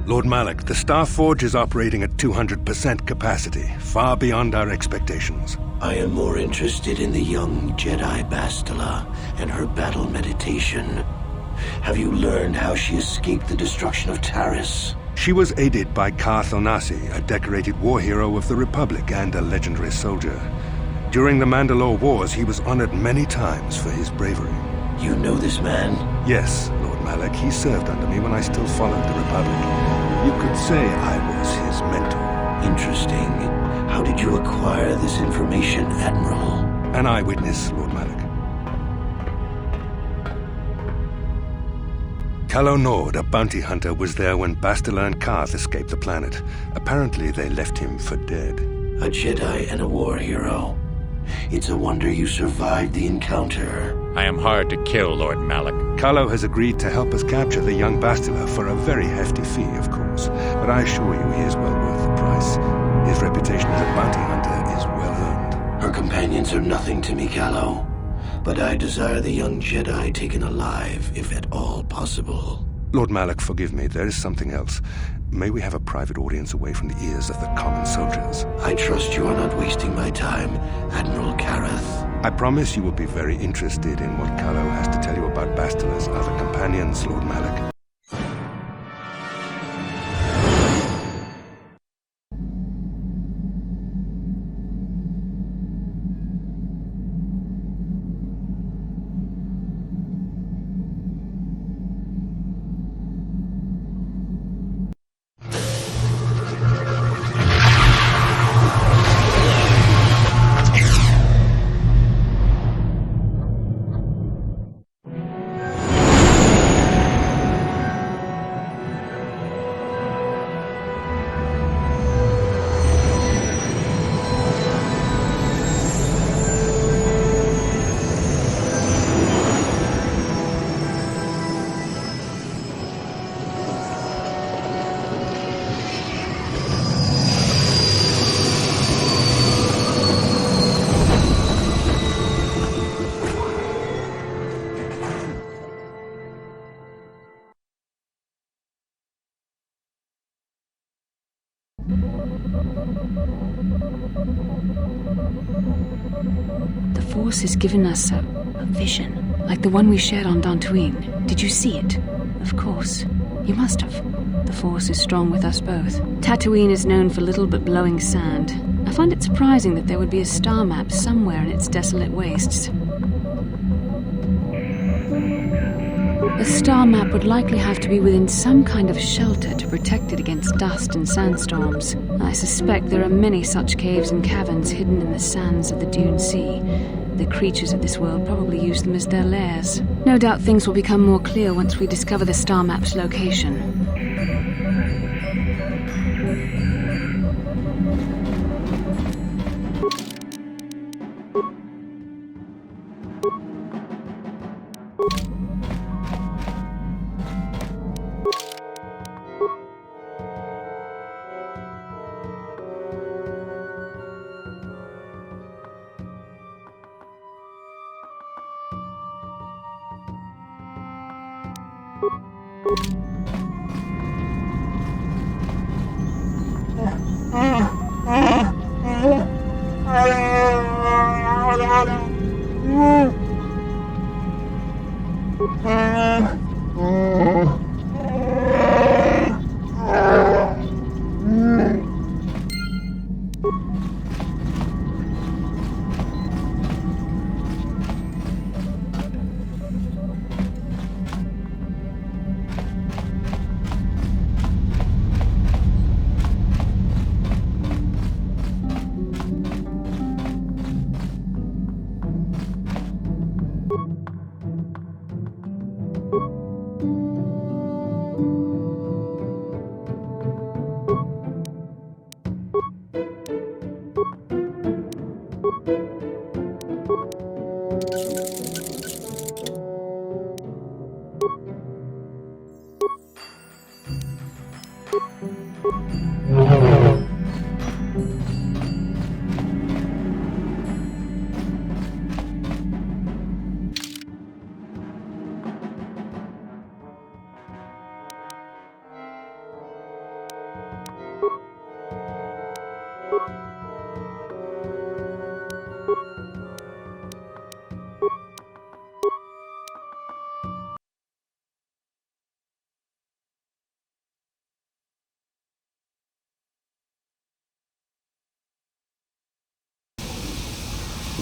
S16: Lord Malak, the Star Forge is operating at 200% capacity, far beyond our expectations.
S5: I am more interested in the young Jedi Bastila and her battle meditation. Have you learned how she escaped the destruction of Taris?
S16: She was aided by Karth Onasi, a decorated war hero of the Republic and a legendary soldier. During the Mandalore Wars, he was honored many times for his bravery.
S5: You know this man?
S16: Yes, Lord Malak. He served under me when I still followed the Republic. You could say I was his mentor.
S5: Interesting. How did you acquire this information, Admiral?
S16: An eyewitness, Lord Malak. Calo Nord, a bounty hunter, was there when Bastila and Karth escaped the planet. Apparently they left him for dead.
S5: A Jedi and a war hero. It's a wonder you survived the encounter.
S13: I am hard to kill, Lord Malak.
S16: Carlo has agreed to help us capture the young Bastila for a very hefty fee, of course. But I assure you he is well worth the price. His reputation as a bounty hunter is well earned.
S5: Her companions are nothing to me, Carlo. But I desire the young Jedi taken alive, if at all possible.
S16: Lord Malak, forgive me, there is something else. May we have a private audience away from the ears of the common soldiers?
S5: I trust you are not wasting my time, Admiral Kareth.
S16: I promise you will be very interested in what Carlo has to tell you about Bastila's other companions, Lord Malak.
S4: The Force has given us a vision, like the one we shared on Dantooine. Did you see it? Of course. You must have. The Force is strong with us both. Tatooine is known for little but blowing sand. I find it surprising that there would be a star map somewhere in its desolate wastes. A star map would likely have to be within some kind of shelter to protect it against dust and sandstorms. I suspect there are many such caves and caverns hidden in the sands of the Dune Sea. The creatures of this world probably use them as their lairs. No doubt things will become more clear once we discover the star map's location.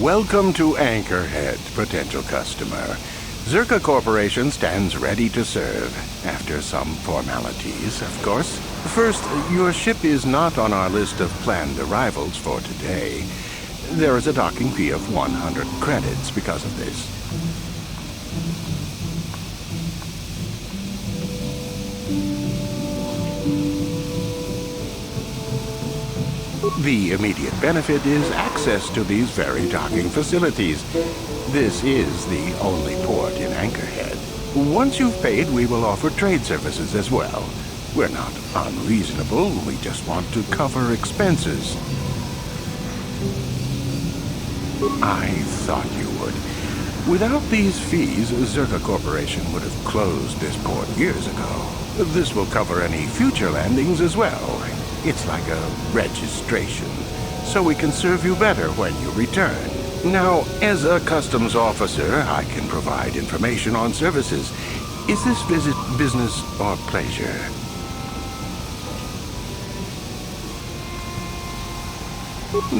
S17: Welcome to Anchorhead, potential customer. Zerka Corporation stands ready to serve, after some formalities, of course. First, your ship is not on our list of planned arrivals for today. There is a docking fee of 100 credits because of this. The immediate benefit is access to these very docking facilities. This is the only port in Anchorhead. Once you've paid, we will offer trade services as well. We're not unreasonable, we just want to cover expenses. I thought you would. Without these fees, Zerka Corporation would have closed this port years ago. This will cover any future landings as well. It's like a registration, so we can serve you better when you return. Now, as a customs officer, I can provide information on services. Is this visit business or pleasure?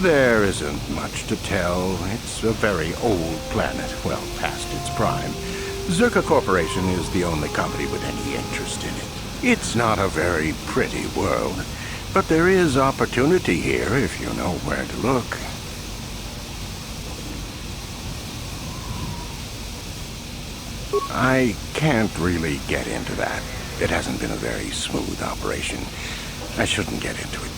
S17: There isn't much to tell. It's a very old planet, well past its prime. Zerka Corporation is the only company with any interest in it. It's not a very pretty world, but there is opportunity here if you know where to look. I can't really get into that. It hasn't been a very smooth operation. I shouldn't get into it.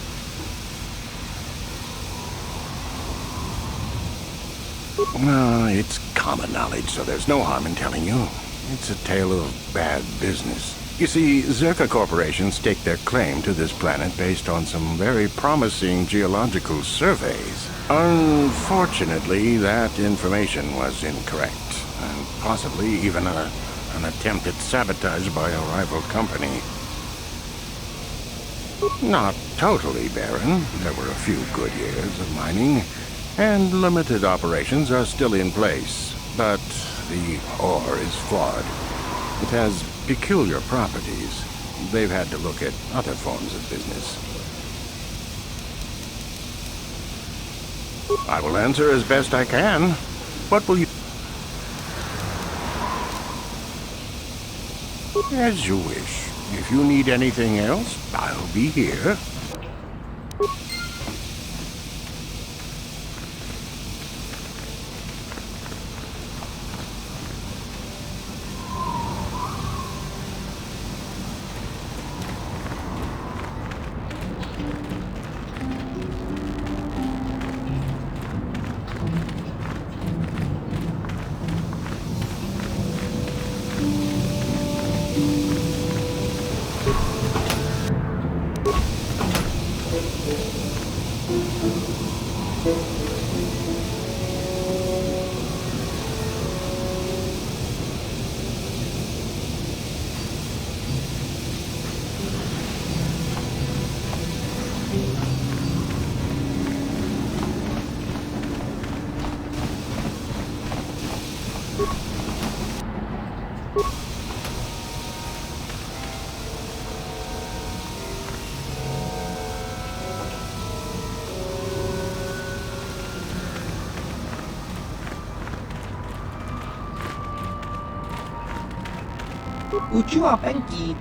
S17: It's common knowledge, so there's no harm in telling you. It's a tale of bad business. You see, Zerka Corporation staked their claim to this planet based on some very promising geological surveys. Unfortunately, that information was incorrect, and possibly even an attempt at sabotage by a rival company. Not totally barren. There were a few good years of mining, and limited operations are still in place, but the ore is flawed. It has peculiar properties. They've had to look at other forms of business. I will answer as best I can. What will you... As you wish. If you need anything else, I'll be here.
S18: Uchiwa Benki.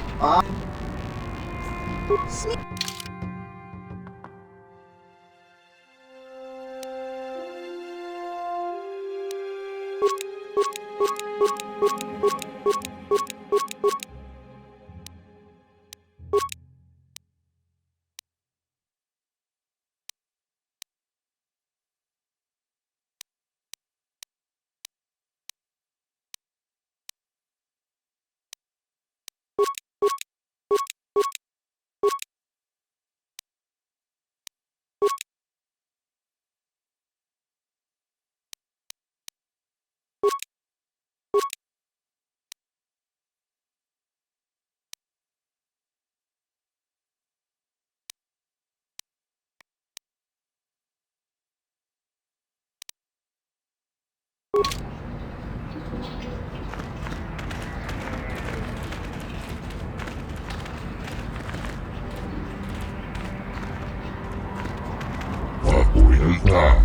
S14: Papuelta,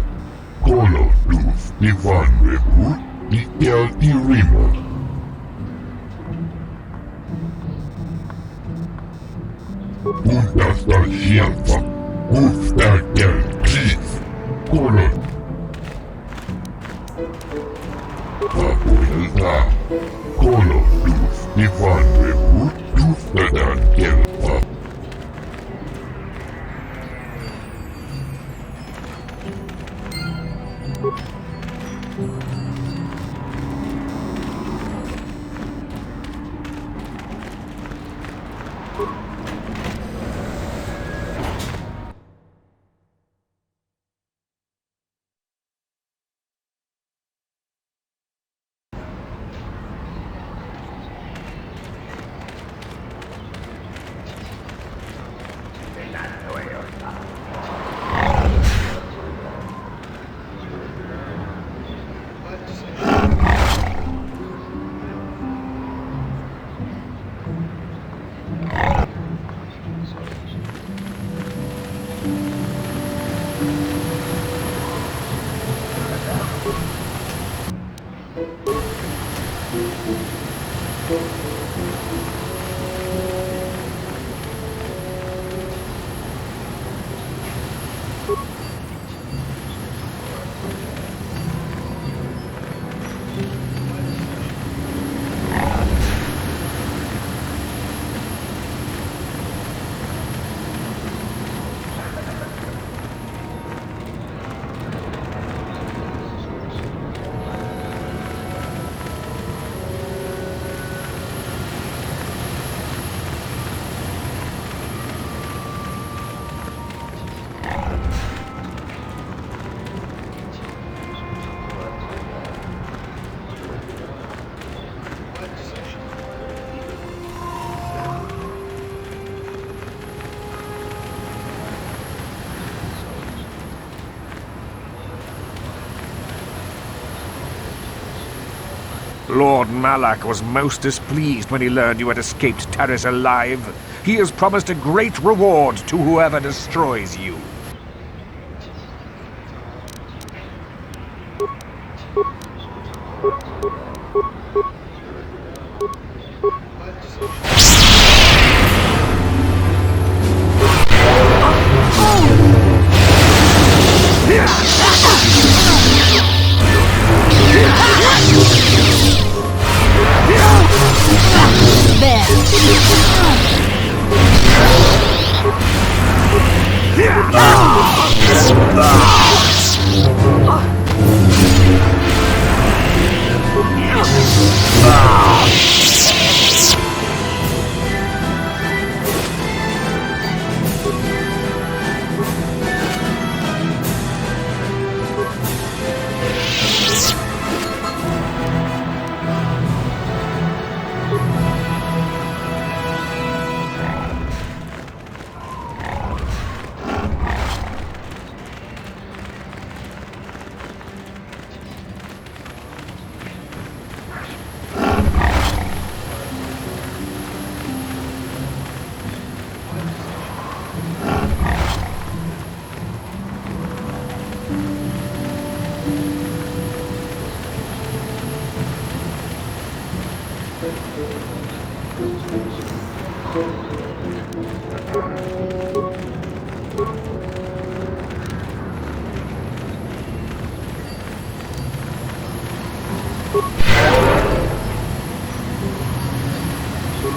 S14: Colo Luz, Ivan Rebut, Ikel Irima. Puntas del Gienfa, Ufta del Kif, Colo. Papuelta, Colo Luz, Ivan Rebut, Ufta del Gienfa.
S3: Lord Malak was most displeased when he learned you had escaped Terrace alive. He has promised a great reward to whoever destroys you.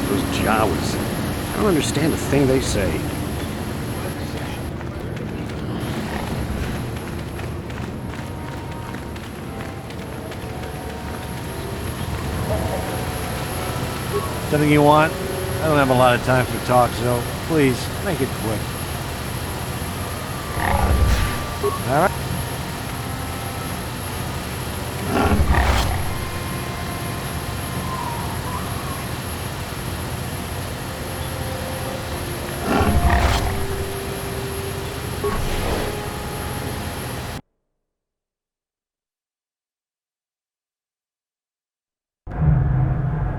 S12: Those Jawas. I don't understand a thing they say.
S19: Something you want? I don't have a lot of time for talk, so please, make it quick. All right.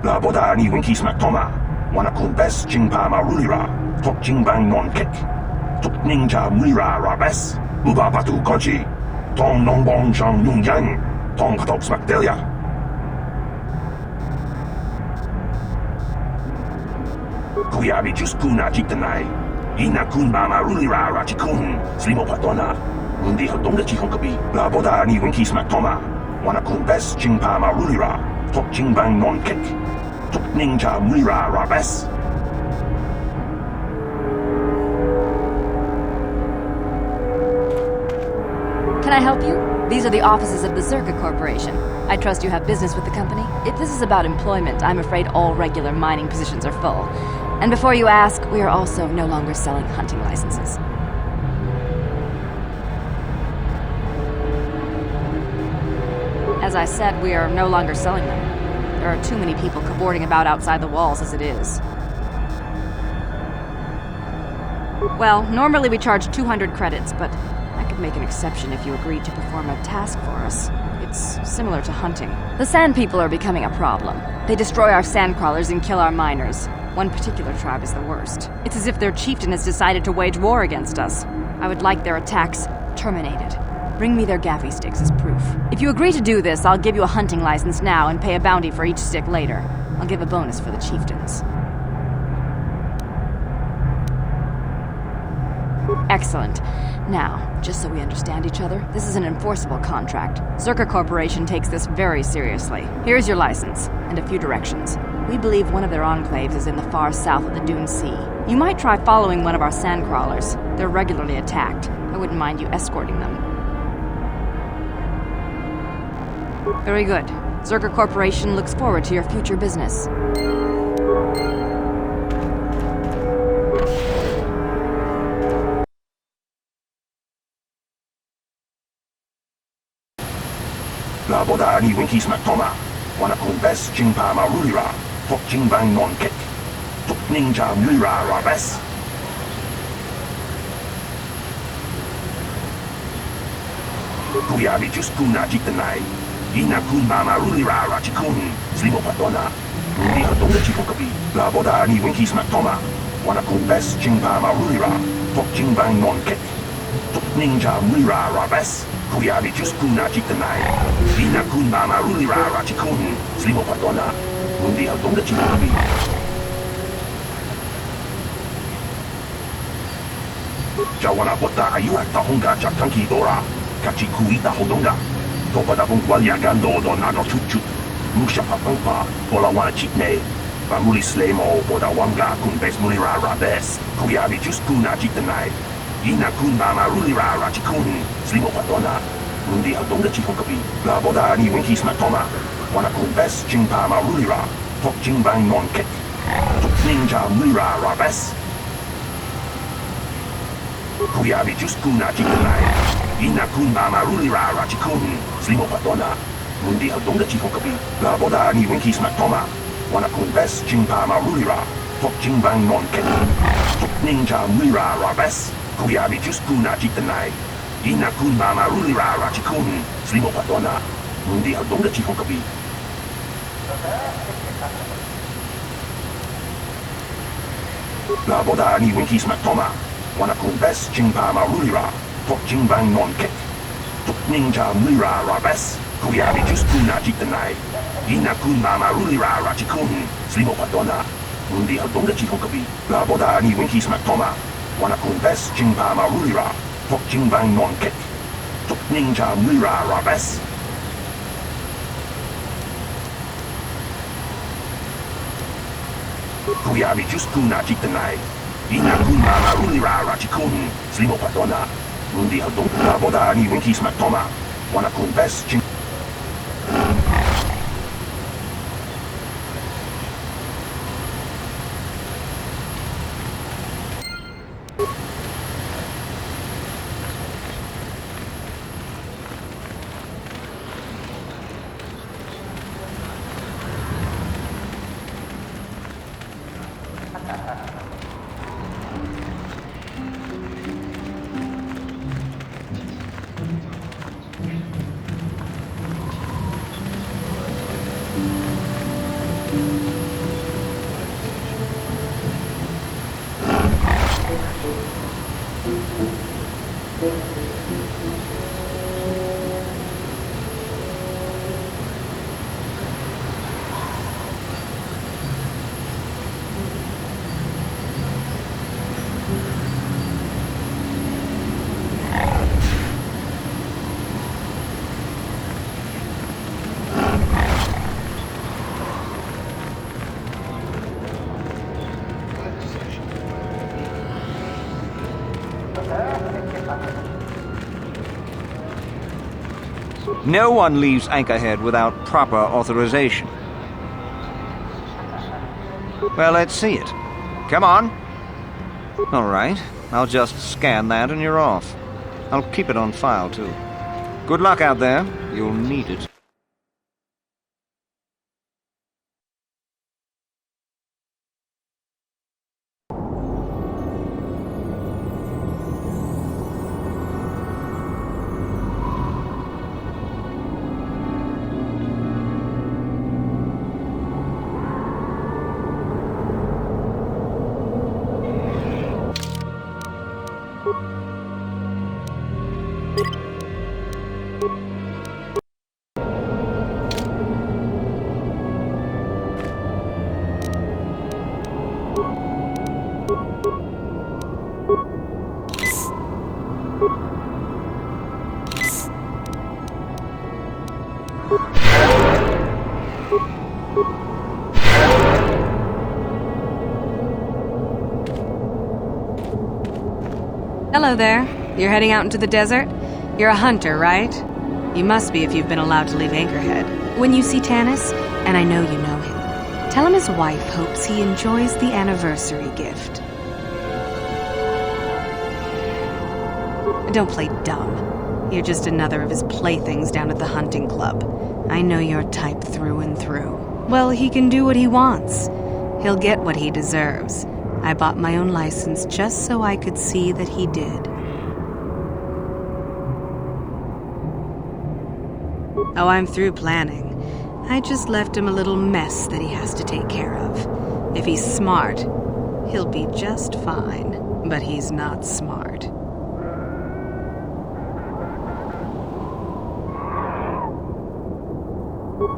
S8: La boda ni winkis maktoma, wana kumbes jingpa marulira, tok jingbang non kek, tok ninja mulira rabes, uba patu kochi, tong nongbong shang yung yang, tong patok smakdelia. Kuyabi juskuna jiktanai, ina kunba marulira rachikun, slimo patona, undi hodonga chihonkabi, la boda ni winkis maktoma, wana kumbes jingpa marulira, tok jingbang non kek, tok ninja mulira rabes.
S20: Can I help you? These are the offices of the Zerka Corporation. I trust you have business with the company. If this is about employment, I'm afraid all regular mining positions are full. And before you ask, we are also no longer selling hunting licenses. As I said, we are no longer selling them. There are too many people cavorting about outside the walls as it is. Well, normally we charge 200 credits, but I could make an exception if you agreed to perform a task for us. It's similar to hunting. The Sand People are becoming a problem. They destroy our sandcrawlers and kill our miners. One particular tribe is the worst. It's as if their chieftain has decided to wage war against us. I would like their attacks terminated. Bring me their gaffy sticks as proof. If you agree to do this, I'll give you a hunting license now and pay a bounty for each stick later. I'll give a bonus for the chieftains. Excellent. Now, just so we understand each other, this is an enforceable contract. Zerka Corporation takes this very seriously. Here's your license, and a few directions. We believe one of their enclaves is in the far south of the Dune Sea. You might try following one of our sandcrawlers. They're regularly attacked. I wouldn't mind you escorting them. Very good. Zerka Corporation looks forward to your future business.
S8: La boda ni winkis matoma. Wana kun bes jingpa marulira. Tok jingbang non kek. Tok ninja mura rabes. Kuyabi just kuna jitanai. Ina kun mama rulira rachikun. Slimo patona. Rundi hatonga chikokabi. La boda ni winkis matoma. Wana kun bes jingpa marulira. Tok jingbang non kek. Tok ninja mura rabes. Kuyabi just kuna jitanai. Ina kun mama rulira rachikun. Slimo patona. Rundi hatonga chikokabi. Jawana bota ayuat tahonga chatanki dora. Kachikuita hodonga. Topada bungwalia gando donado chuchu. Musha papampa. Bola wana chitne. Bamuli slemo boda wanga kun bes mulira rabes. Kuyabi just kuna jitanai. Ina kun mama rulira rachikun. Slimo patona. Rundi hadonga chikokabi. La boda ni winkis matoma. Wana kun bes jingpa marulira. Tok jingbang non kek. Tok ninja mulira rabes. Kuyabi just kuna jitanai. Ina kun mama rulira rachikun. Slimo patona. Rundi hadonga chikokabi. La boda ni winkis matoma. Wana kun bes jingpa marulira. Tok jingbang non kek. Tok ninja mulira rabes. Kuyabi just kuna jitanai. Ina kun mama rulira rachikun. Slimo patona. Rundi hadonga chikokabi. La boda ni winkis matoma. Wana kun bes jingpa marulira. Tok jingbang non kek. Tok ninja mulira rabes. Kuyabi just kuna jitanai. Ina kun mama rulira rachikun. Slimo patona. Rundi hadonga chikokabi. La boda ni winkis matoma. Wana kun bes jingpa marulira. Tok jingbang non kek. Tok ninja mulira rabes. Kuyabi just kuna jitanai. Ina kun mama rulira rachikun. Slimo patona. Rundi hadonga. La boda ni winkis matoma. Wana kun bes jing.
S21: No one leaves Anchorhead without proper authorization. Well, let's see it. Come on. All right. I'll just scan that and you're off. I'll keep it on file, too. Good luck out there. You'll need it.
S9: Hello there. You're heading out into the desert? You're a hunter, right? You must be if you've been allowed to leave Anchorhead. When you see Tanis, and I know you know him, tell him his wife hopes he enjoys the anniversary gift. Don't play dumb. You're just another of his playthings down at the hunting club. I know your type through and through. Well, he can do what he wants. He'll get what he deserves. I bought my own license just so I could see that he did. Oh, I'm through planning. I just left him a little mess that he has to take care of. If he's smart, he'll be just fine. But he's not smart.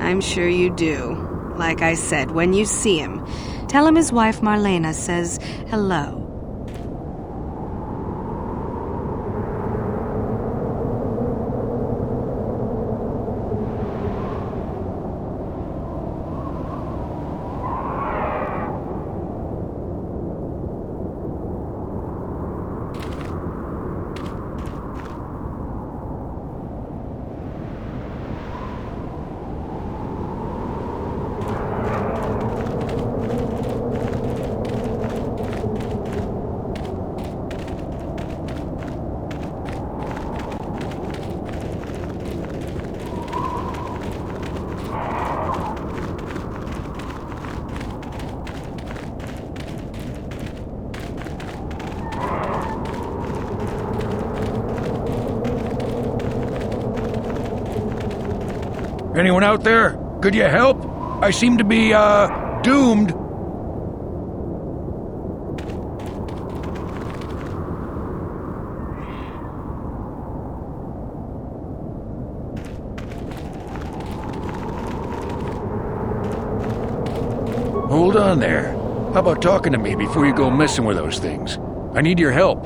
S9: I'm sure you do. Like I said, when you see him, tell him his wife Marlena says hello.
S3: Anyone out there? Could you help? I seem to be, doomed. Hold on there. How about talking to me before you go messing with those things? I need your help.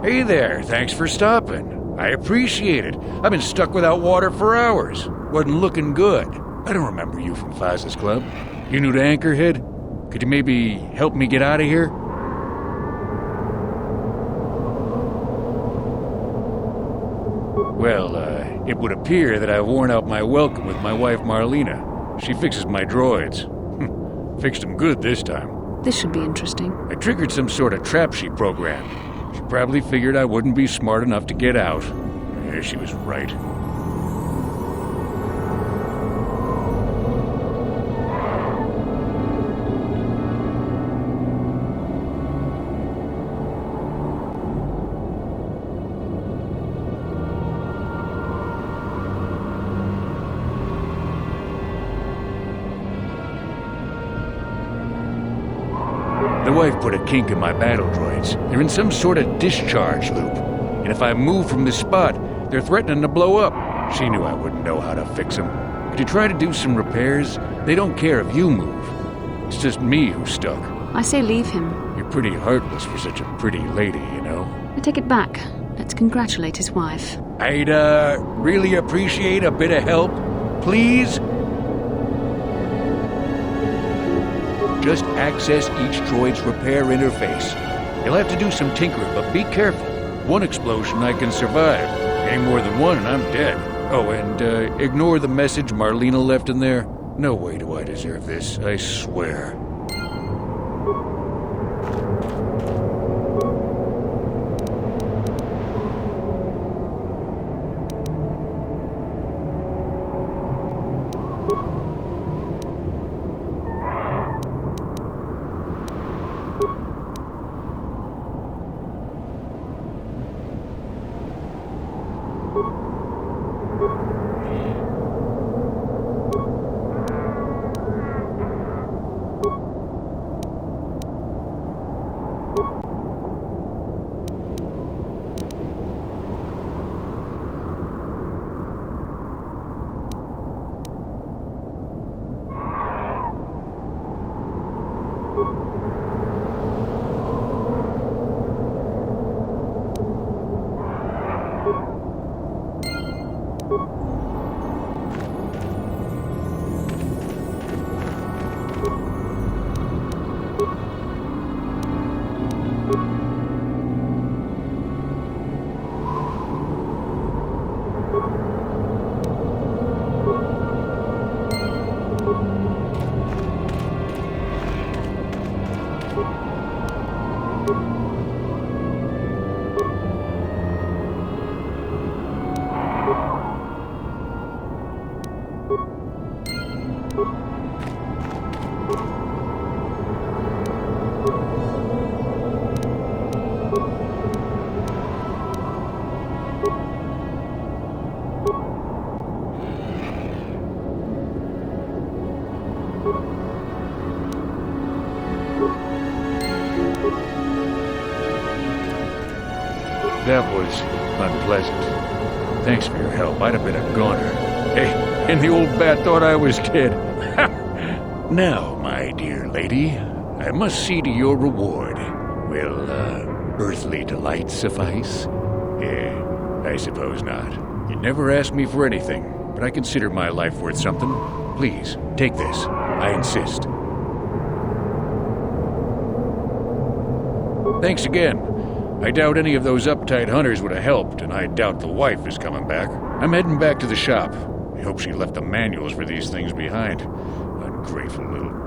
S3: Hey there, thanks for stopping. I appreciate it. I've been stuck without water for hours. Wasn't looking good. I don't remember you from Faz's Club. You new to Anchorhead? Could you maybe help me get out of here? Well, it would appear that I've worn out my welcome with my wife Marlena. She fixes my droids. Fixed them good this time.
S4: This should be interesting.
S3: I triggered some sort of trap she programmed. She probably figured I wouldn't be smart enough to get out. Yeah, she was right. The wife put a kink in my battle droids. They're in some sort of discharge loop. And if I move from this spot, they're threatening to blow up. She knew I wouldn't know how to fix them. Could you try to do some repairs? They don't care if you move. It's just me who's stuck.
S4: I say leave him.
S3: You're pretty heartless for such a pretty lady, you know?
S4: I take it back. Let's congratulate his wife.
S3: I'd, really appreciate a bit of help. Please? Just access each droid's repair interface. You'll have to do some tinkering, but be careful. One explosion I can survive. Any more than one and I'm dead. Oh, and ignore the message Marlena left in there. No way do I deserve this, I swear.
S11: That was unpleasant. Thanks for your help. I'd have been a goner. Hey, and the old bat thought I was dead. Now, my dear lady, I must see to your reward. Will, earthly delight suffice? I suppose not. You never asked me for anything, but I consider my life worth something. Please, take this. I insist. Thanks again. I doubt any of those uptight hunters would have helped, and I doubt the wife is coming back. I'm heading back to the shop. I hope she left the manuals for these things behind. Ungrateful little...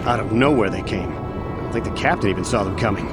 S12: Out of nowhere they came. I don't think the captain even saw them coming.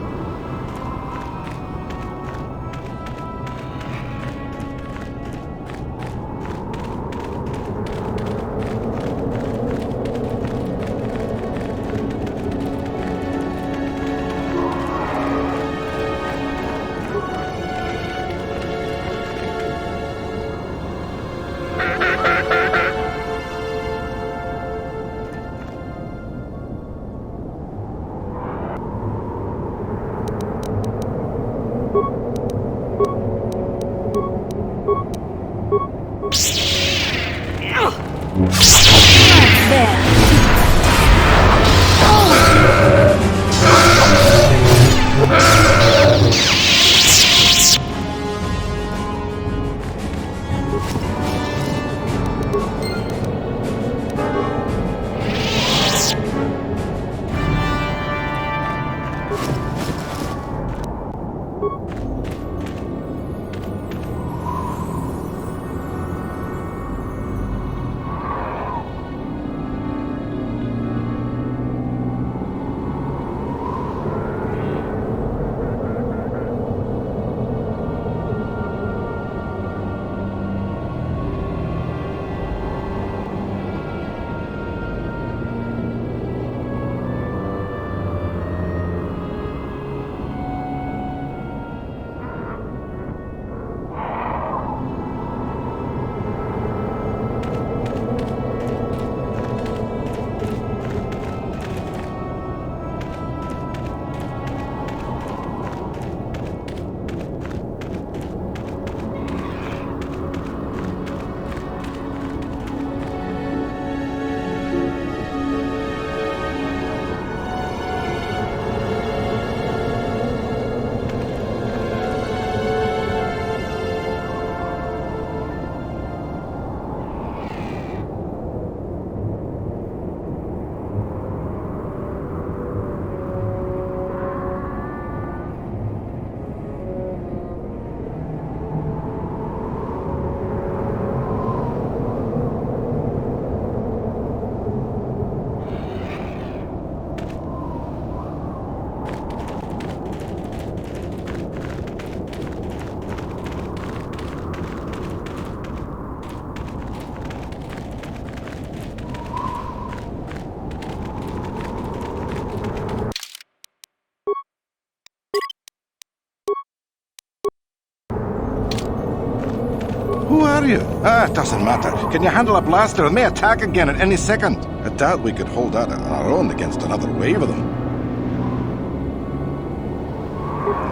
S22: Who are you? It doesn't matter. Can you handle a blaster? It may attack again at any second. I doubt we could hold out on our own against another wave of them.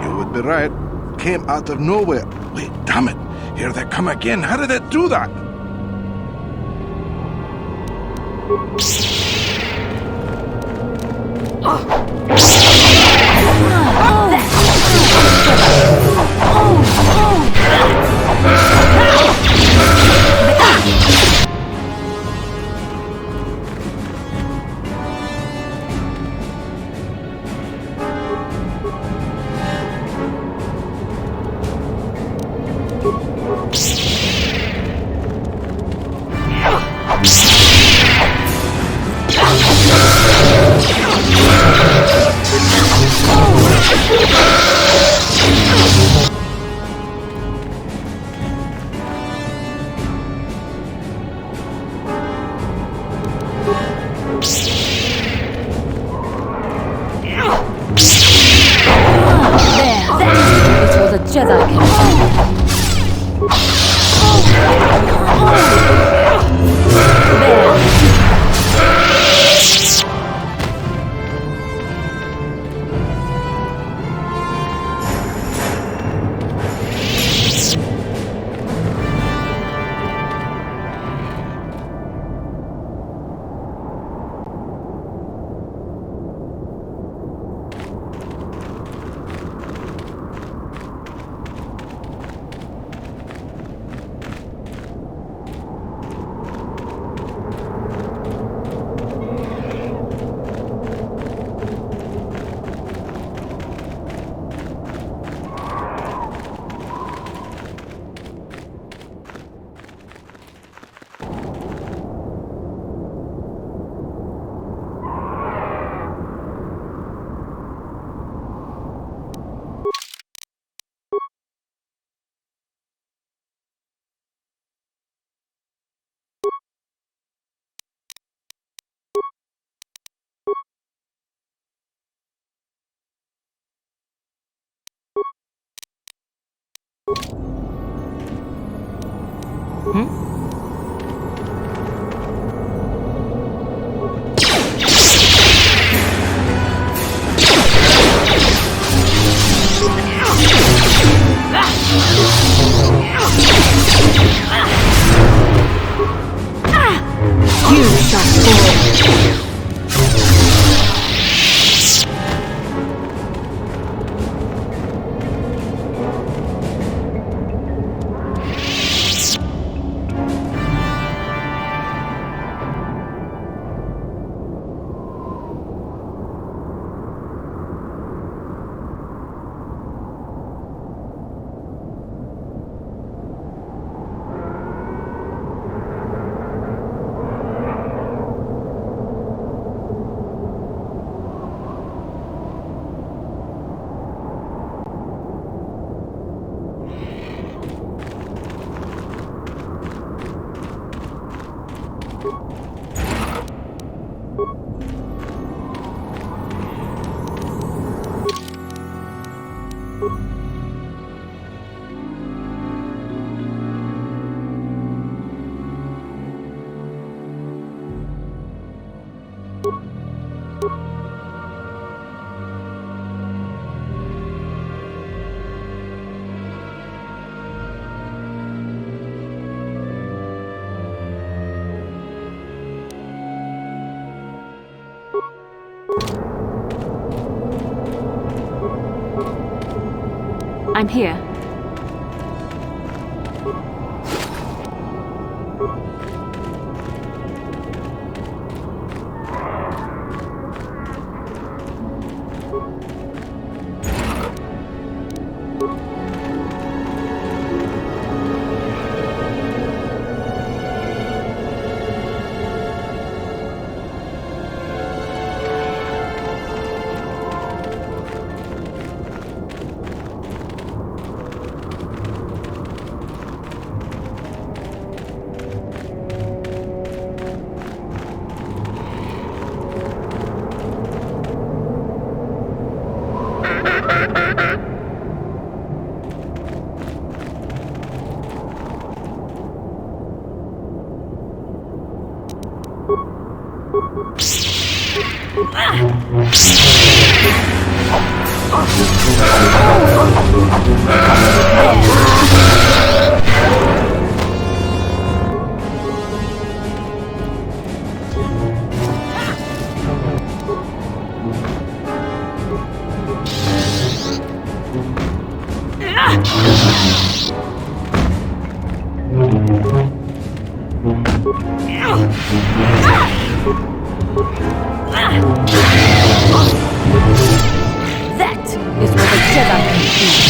S22: You would be right. Came out of nowhere. Wait, damn it. Here they come again. How did it do that?
S10: You shall fall.
S4: I'm here.
S10: That is what a Jedi can do.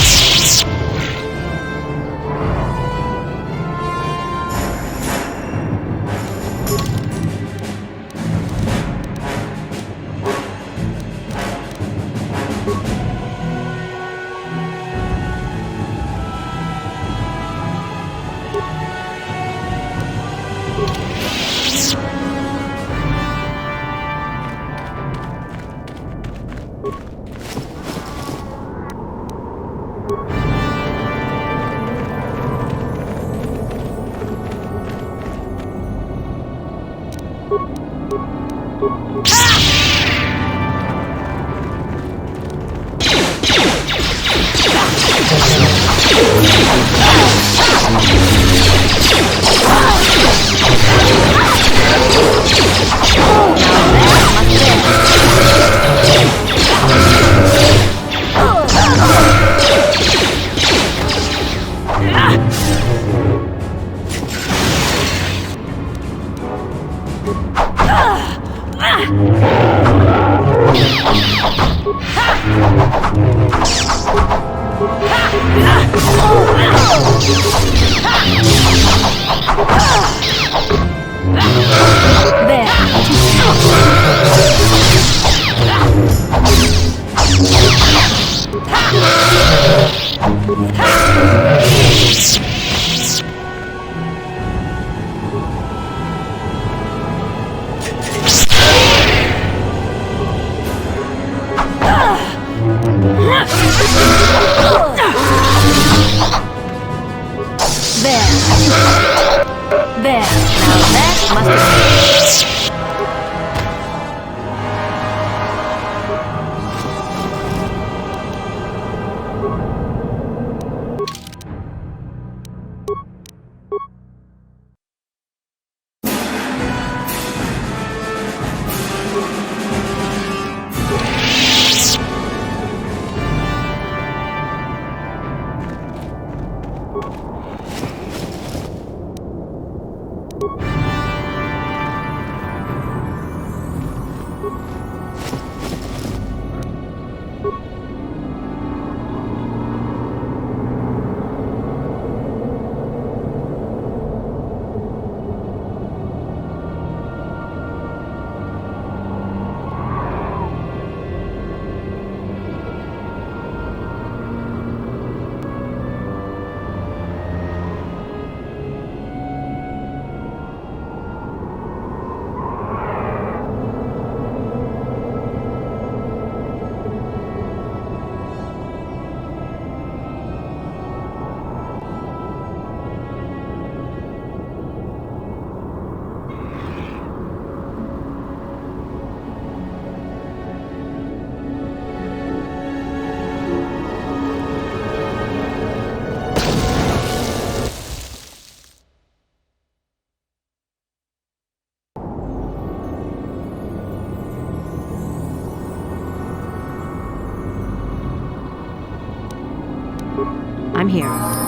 S9: I'm here.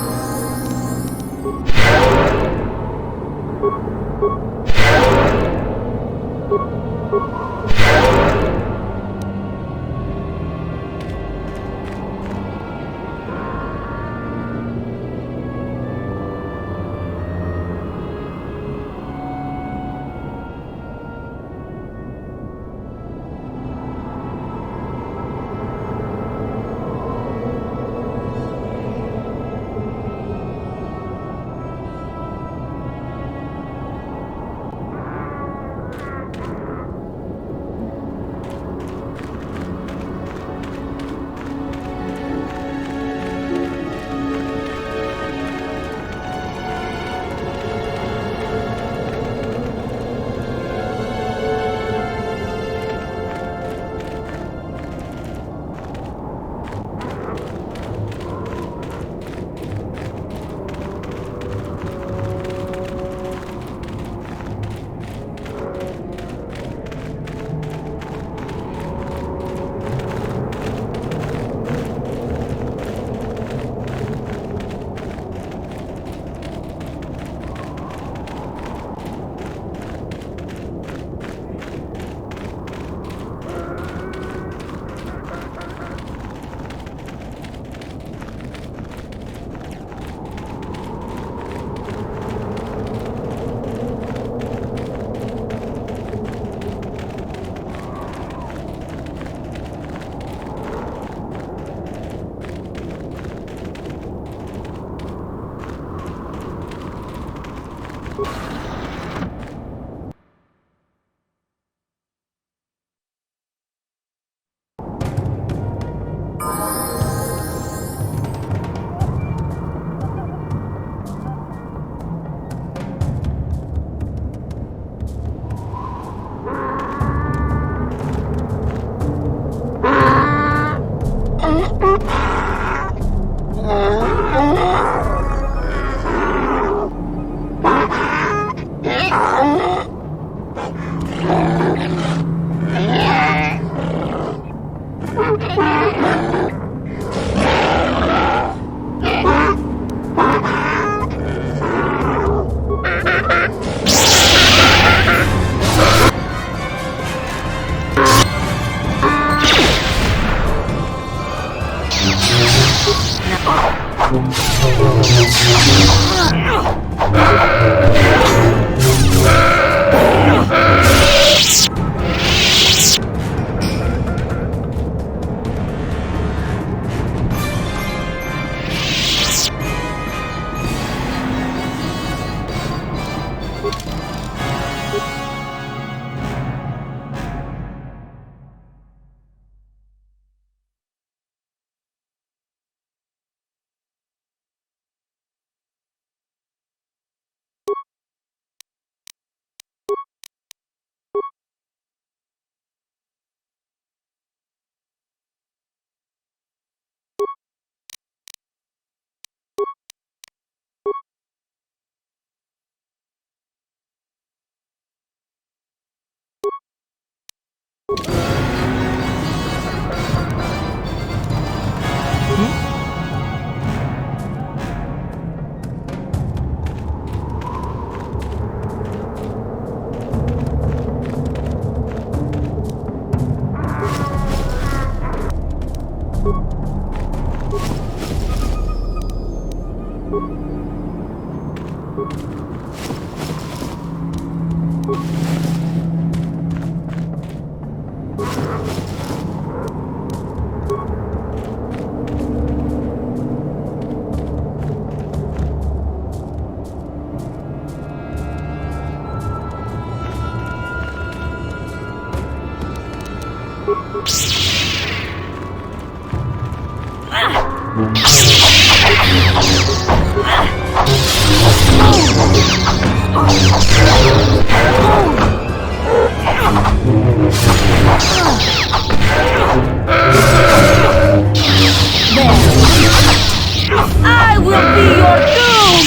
S10: I will be your doom!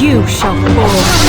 S10: You shall fall.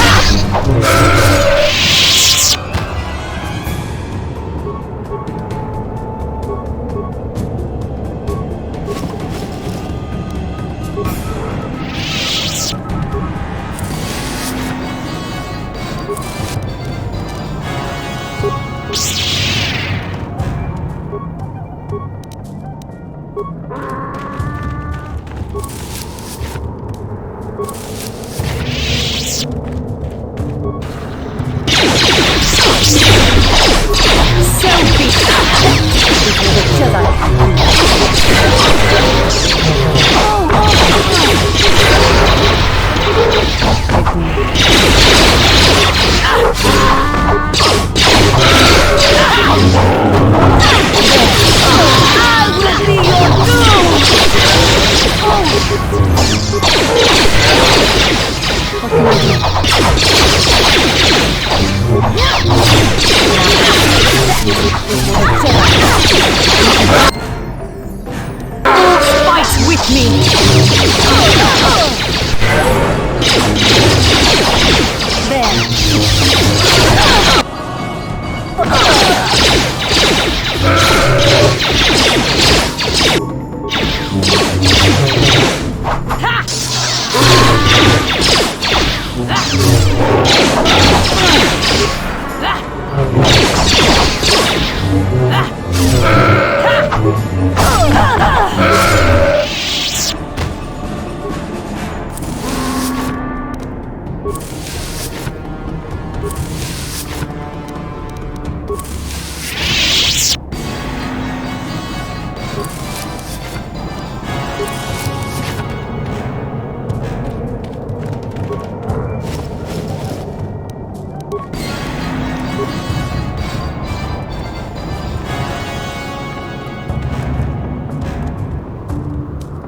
S10: Fight with me!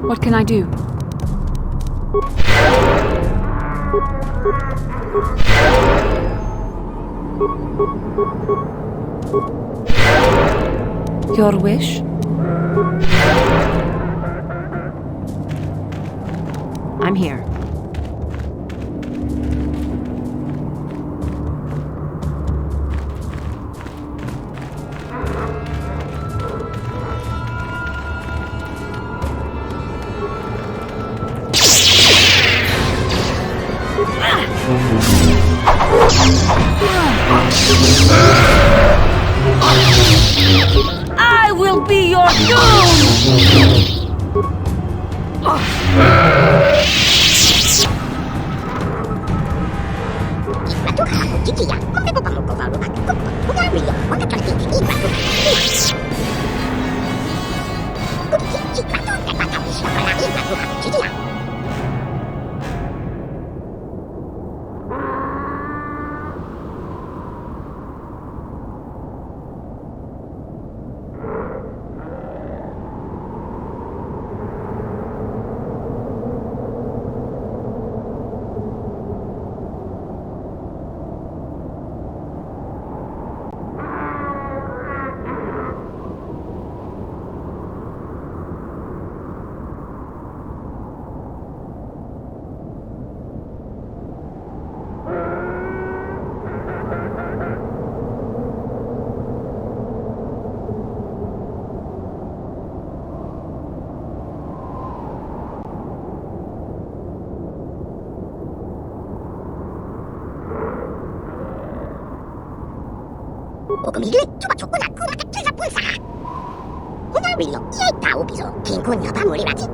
S4: What can I do?
S10: Your wish? I'm here. I will be your
S1: 오금이를 쭈바초구나 구마가 찔사뿐사 호나윌로 이에 다오비소 긴군여 바무리라지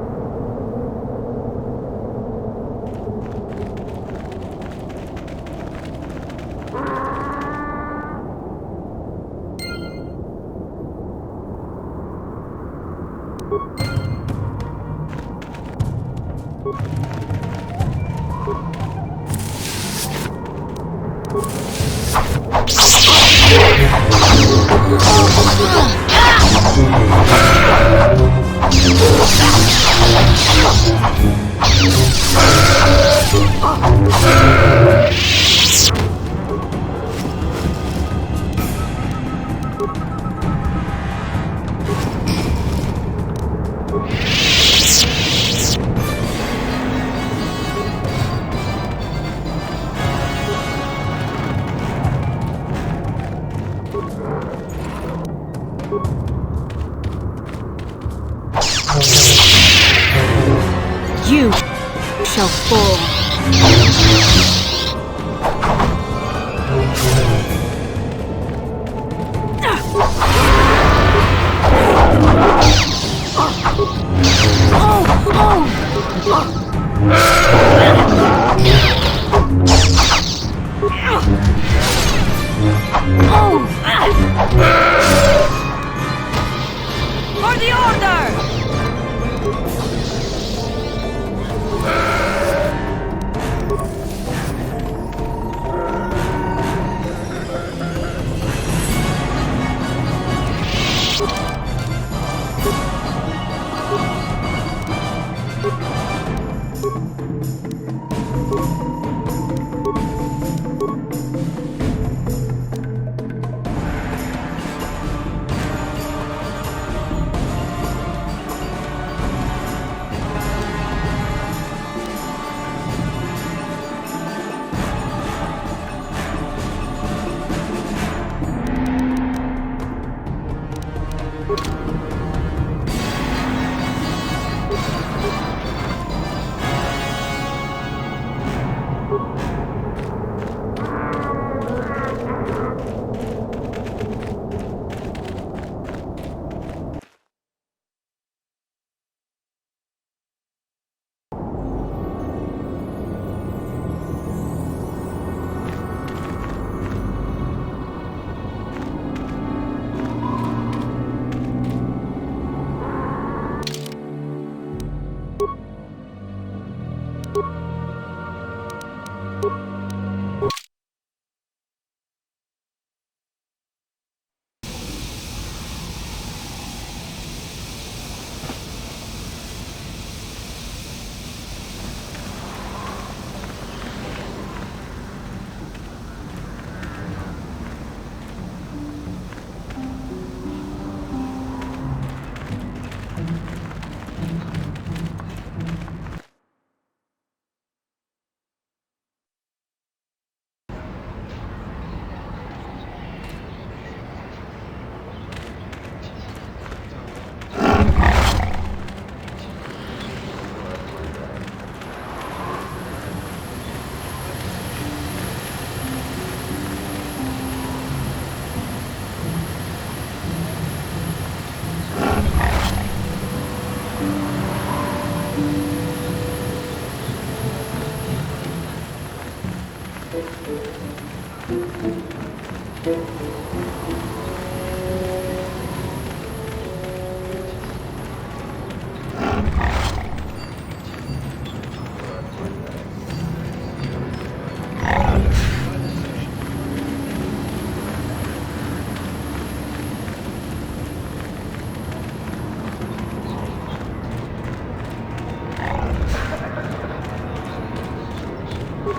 S10: You shall fall.
S20: For the order!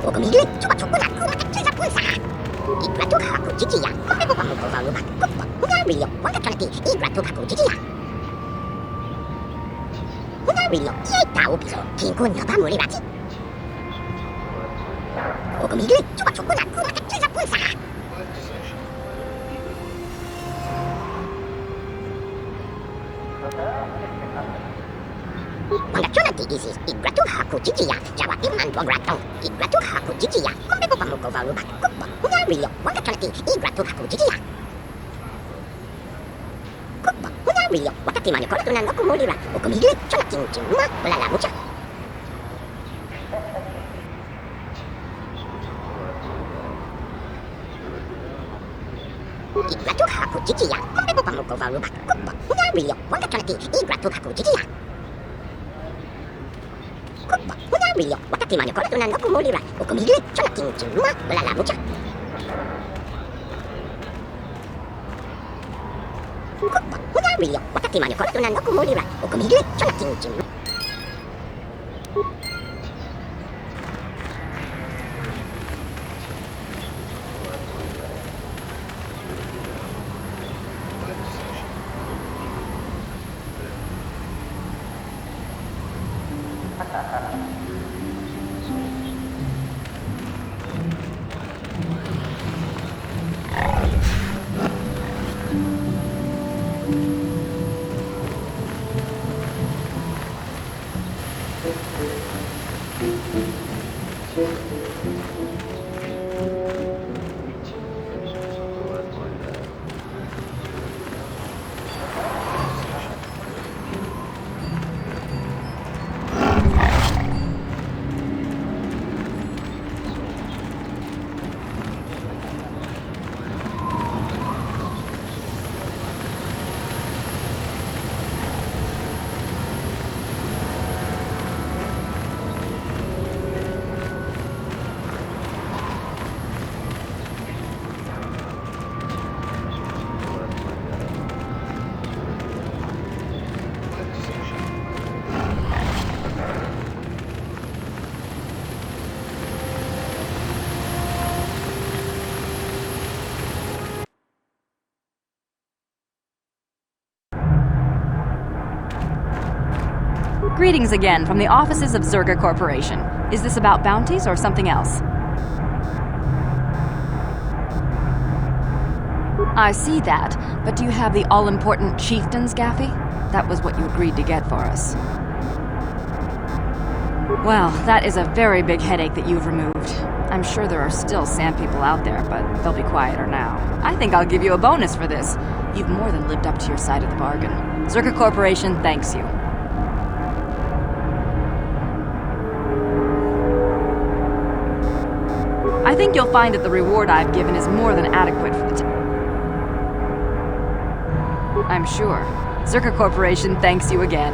S1: 오금이를 쭈바초구나 구마가 찔사뿐사 이브라투가 하고 지지야 컴배고 방문고 바루마 꾹뻑 호나윌로 왕가철기 이브라투가 하고 지지야 호나윌로 이에 다오비소 긴군여 바무리라지 오금이를 쭈바초구나 구마가 찔사뿐사 왕가철기 이시 이브라투가 하고 지지야 자와 임만 왕라통 이브라투가 하고 지지야 컴배고 방문고 바루마 꾹뻑 호나윌로 왕가철기 이브라투가 하고 지지야 Wilio, wakati mane kortuna no kumulira, okumigile, chona kinchi, ma, la mucha. Igratu haku jijiya, kombe pamuko valuba, kupa, nga Wilio, wakati igratu haku jijiya. Kupa, nga Wilio, wakati mane kortuna no kumulira, okumigile, chona kinchi, ma, la mucha. Kupa, nga Wilio, wakati mane kortuna no kumulira, okumigile, chona kinchi.
S20: Greetings again from the offices of Zerga Corporation. Is this about bounties or something else? I see that, but do you have the all-important chieftains, Gaffy? That was what you agreed to get for us. Well, that is a very big headache that you've removed. I'm sure there are still sand people out there, but they'll be quieter now. I think I'll give you a bonus for this. You've more than lived up to your side of the bargain. Zerga Corporation thanks you. I think you'll find that the reward I've given is more than adequate for the I'm sure. Zerga Corporation thanks you again.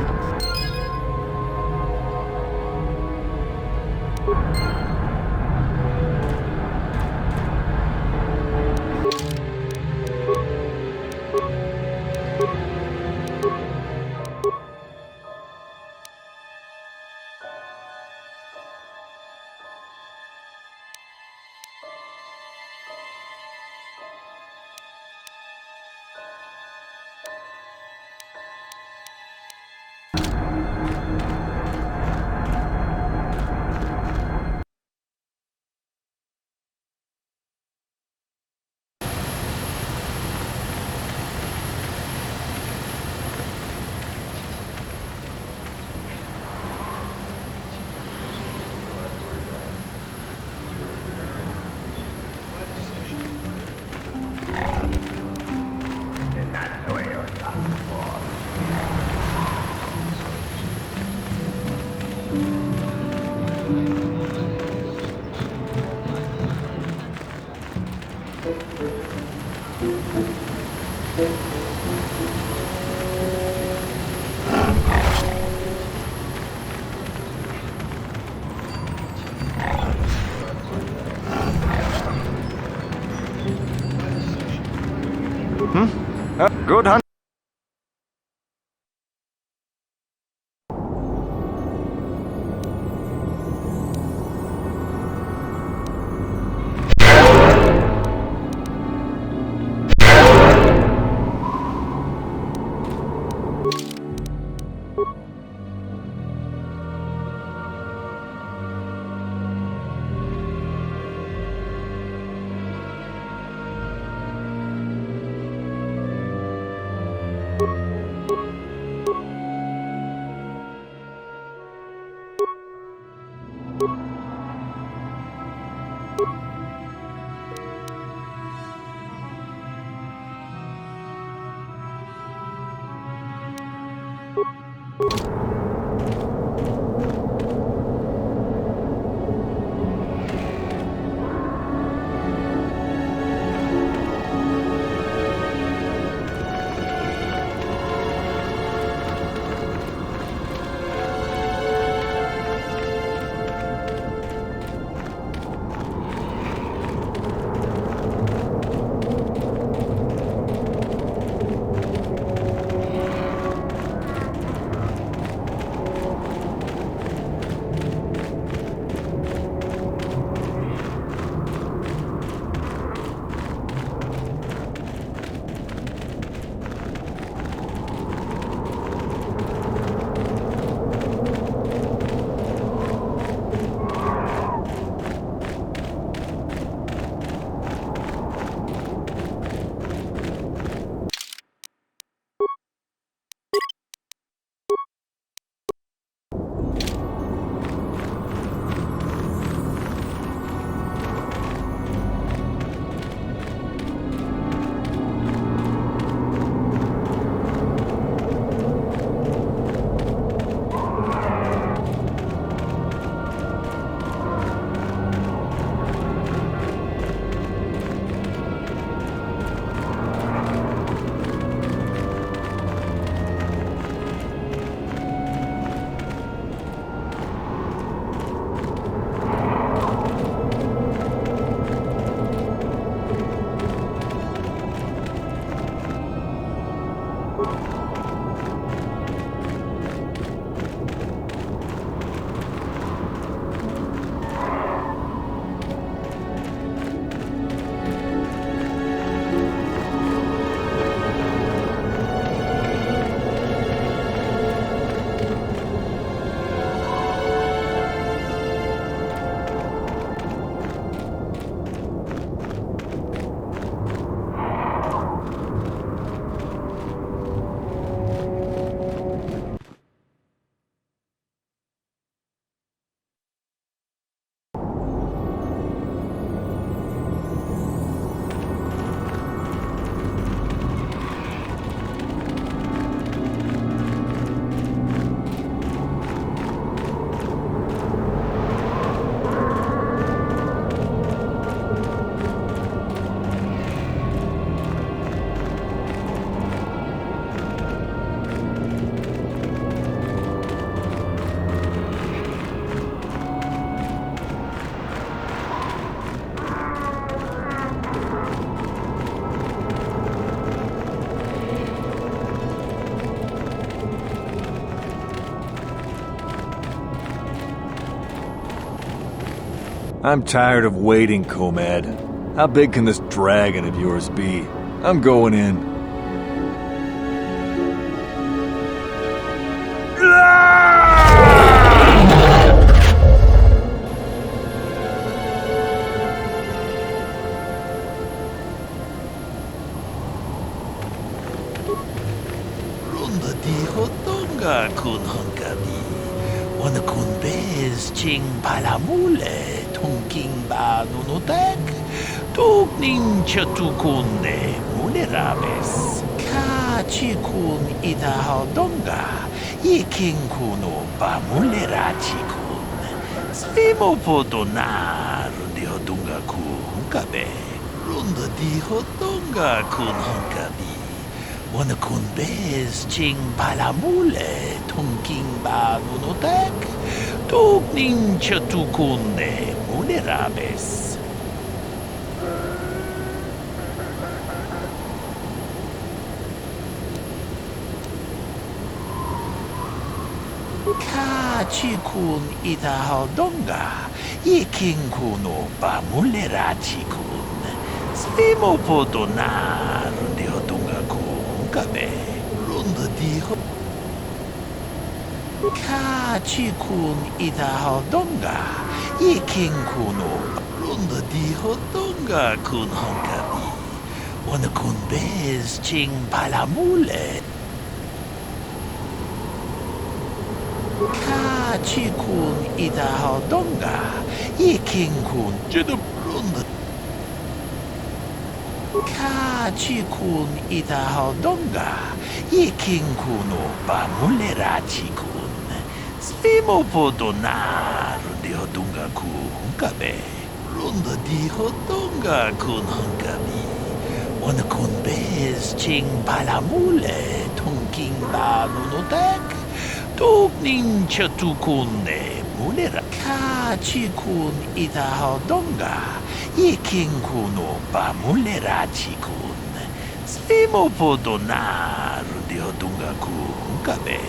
S21: Good hunt.
S6: I'm tired of waiting, Comad. How big can this dragon of yours be? I'm going in.
S15: Runda di hotonga kun hunkabi. Wana kun bez ching palamule tongking ba nunotek. Tugning chatukunde mulerabes. Ka chikun ida hodonga. Iking kuno ba mulera chikun. Svimo podona rundi hodonga ku hunkabe. Runda di hodonga kun hunkabi. Wana kun bez ching palamule tongking ba nunotek. Tugning chatukunde mulerabes. Ka chikun ida hodonga. Iking kuno ba mulera chikun. Svimo podona rundi hodonga ku hunkabe. Runda di ho. Ka chikun ida hodonga. Iking kuno. Runda di hodonga kun hunkabi. Wana kun bez ching palamule. Ka chikun ida hodonga. Iking kun. Jeda runda. Ka chikun ida hodonga. Iking kuno ba mulera chikun. Svimo podona rundi hodonga ku hunkabe. Runda di hodonga kun hunkabi. Wana kun bez ching palamule tongking ba nunotek. Tugning chatukunde mulera. Ka chikun ida hodonga. Iking kuno ba mulera chikun. Svimo podona rundi hodonga ku hunkabe.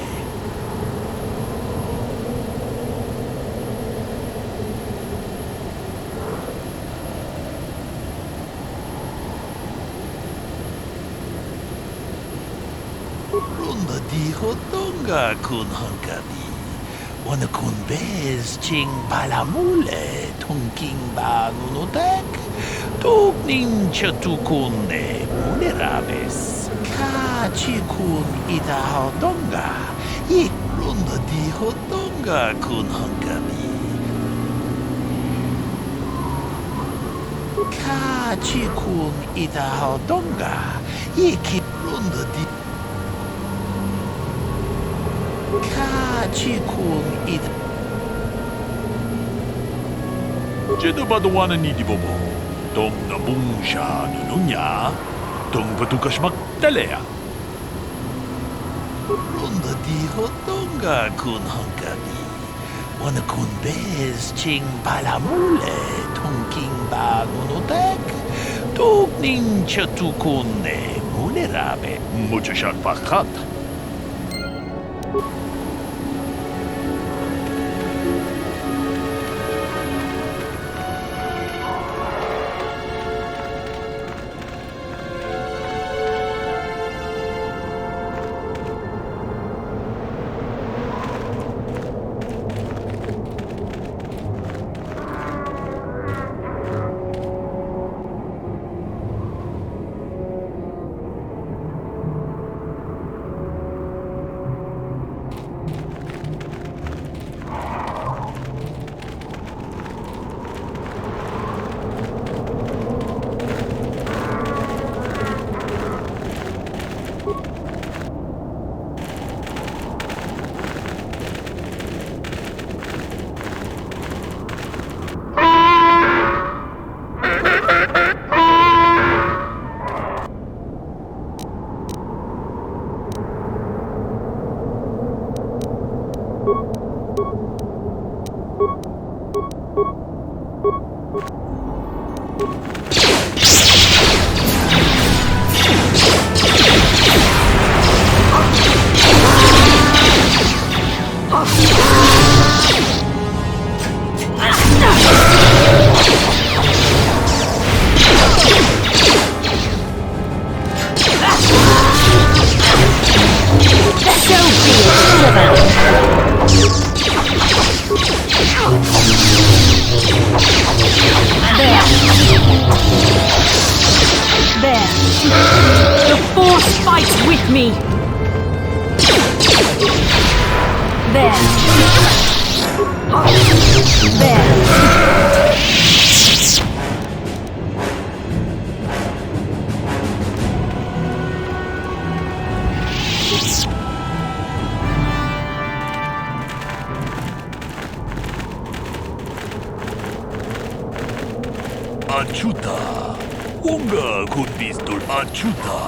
S15: Runda di hodonga kun hunkabi. Wana kun bez ching palamule tongking ba nunotek. Tugning chatukunde mulerabes. Ka chikun ida hodonga. Ik runda di hodonga kun hunkabi. Ka chikun ida hodonga. Ik runda di. Ka chikun ida. Jeda baduana ni di bobo. Tom na bungsha nununya. Tom patukashmak talea. Runda di hodonga kun hunkabi. Wana kun bez ching palamule tongking ba nunotek. Tugning chatukunde mulerabe. Muchashak pakat.
S20: with me! There. There.
S15: Achuta. Unga kun pistol. Achuta.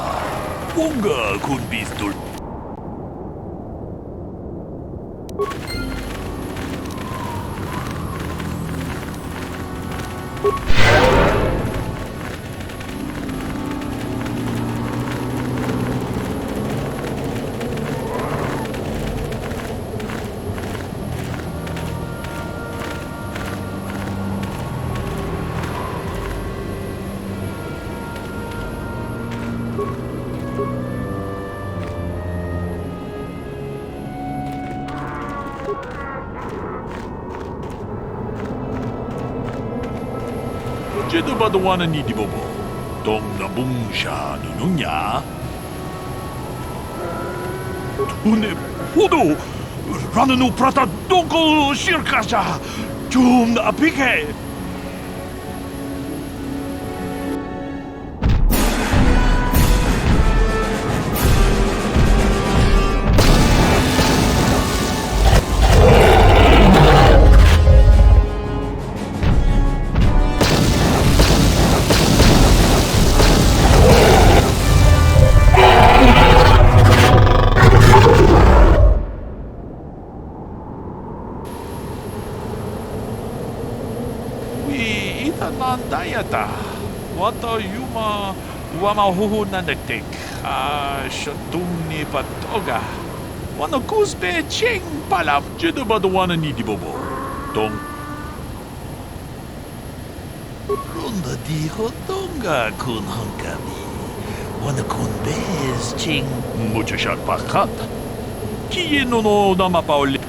S15: Unga kun pistol. Jedi Padawan ni Dibobo. Dom na bungsha nununya. Tune podo. Rananu prata doko shirkasha. Jum na apike. Dayata. Wata yuma wamahuhu nandatik. Shatuni patoga. Wana kuspe ching palap. Jedi Padawan ni Dibobo. Dong. Ronda di hotonga kun hankami. Wana kun bez ching. Muchashat pakat. Kieno no namapauli.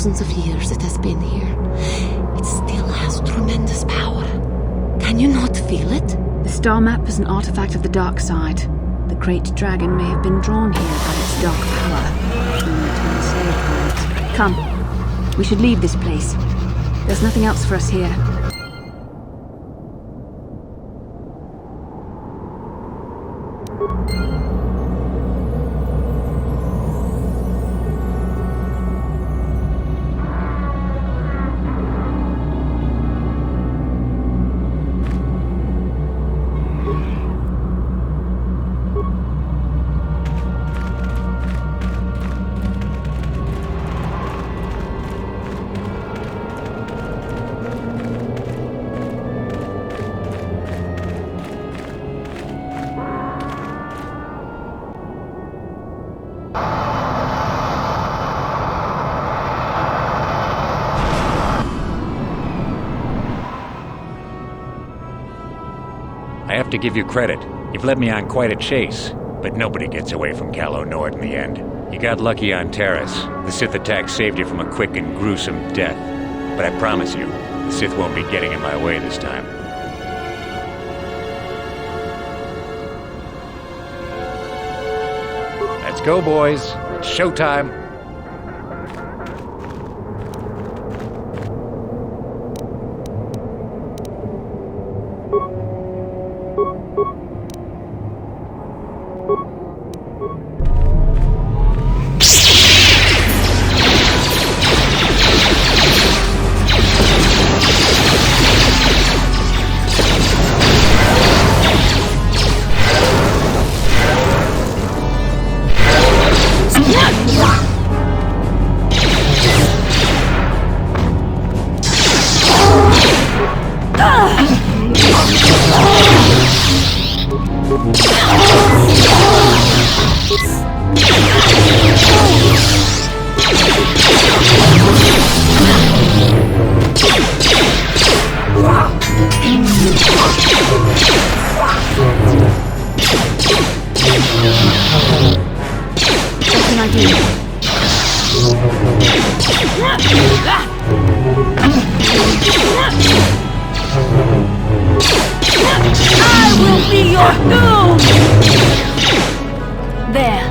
S10: Of years it has been here. It still has tremendous power. Can you not feel it?
S4: The star map is an artifact of the dark side. The great dragon may have been drawn here by its dark power. Only to enslave by it. Come. We should leave this place. There's nothing else for us here.
S11: I have to give you credit. You've led me on quite a chase, but nobody gets away from Calo Nord in the end. You got lucky on Terrace. The Sith attack saved you from a quick and gruesome death. But I promise you, the Sith won't be getting in my way this time. go, boys. It's showtime.
S1: I will be your doom!
S20: There.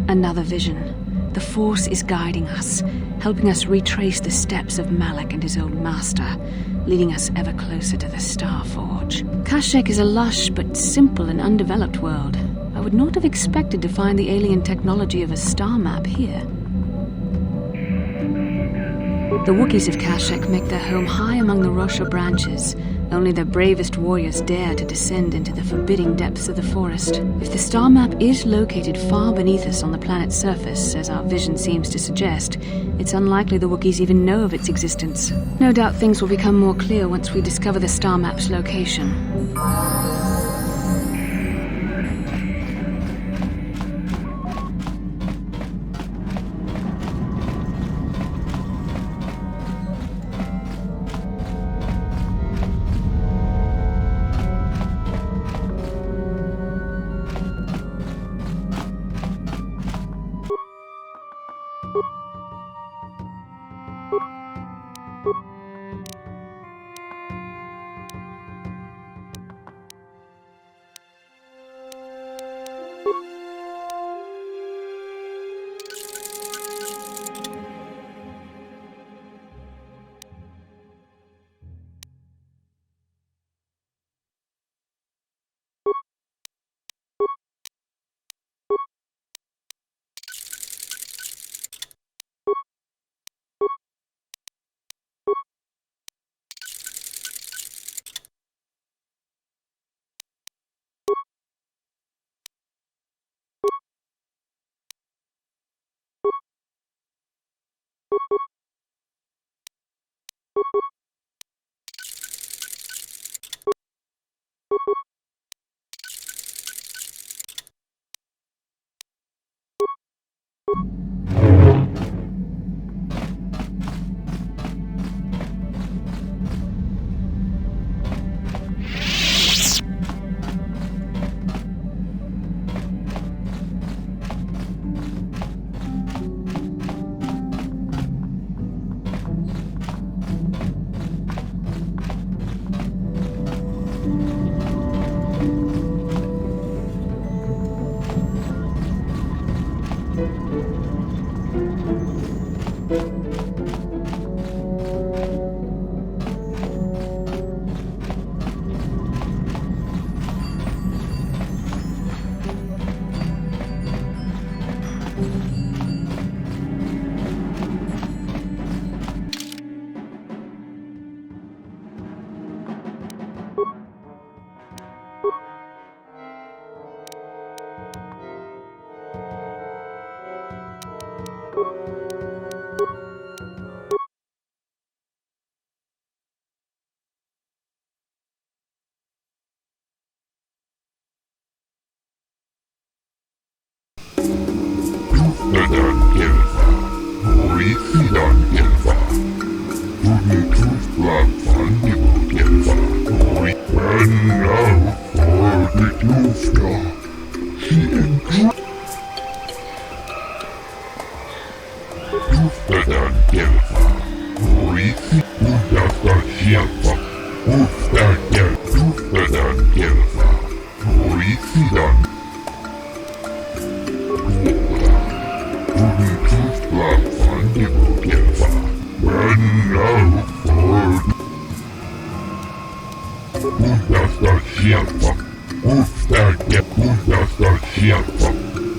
S4: Another vision. The Force is guiding us, helping us retrace the steps of Malak and his old master, leading us ever closer to the Star Forge. Kashyyyk is a lush but simple and undeveloped world. I would not have expected to find the alien technology of a star map here. The Wookiees of Kashyyyk make their home high among the Rosha branches. Only their bravest warriors dare to descend into the forbidding depths of the forest. If the star map is located far beneath us on the planet's surface, as our vision seems to suggest, it's unlikely the Wookiees even know of its existence. No doubt things will become more clear once we discover the star map's location.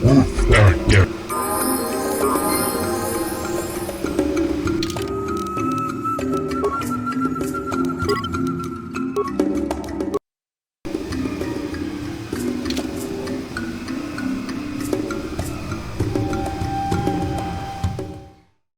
S14: Usta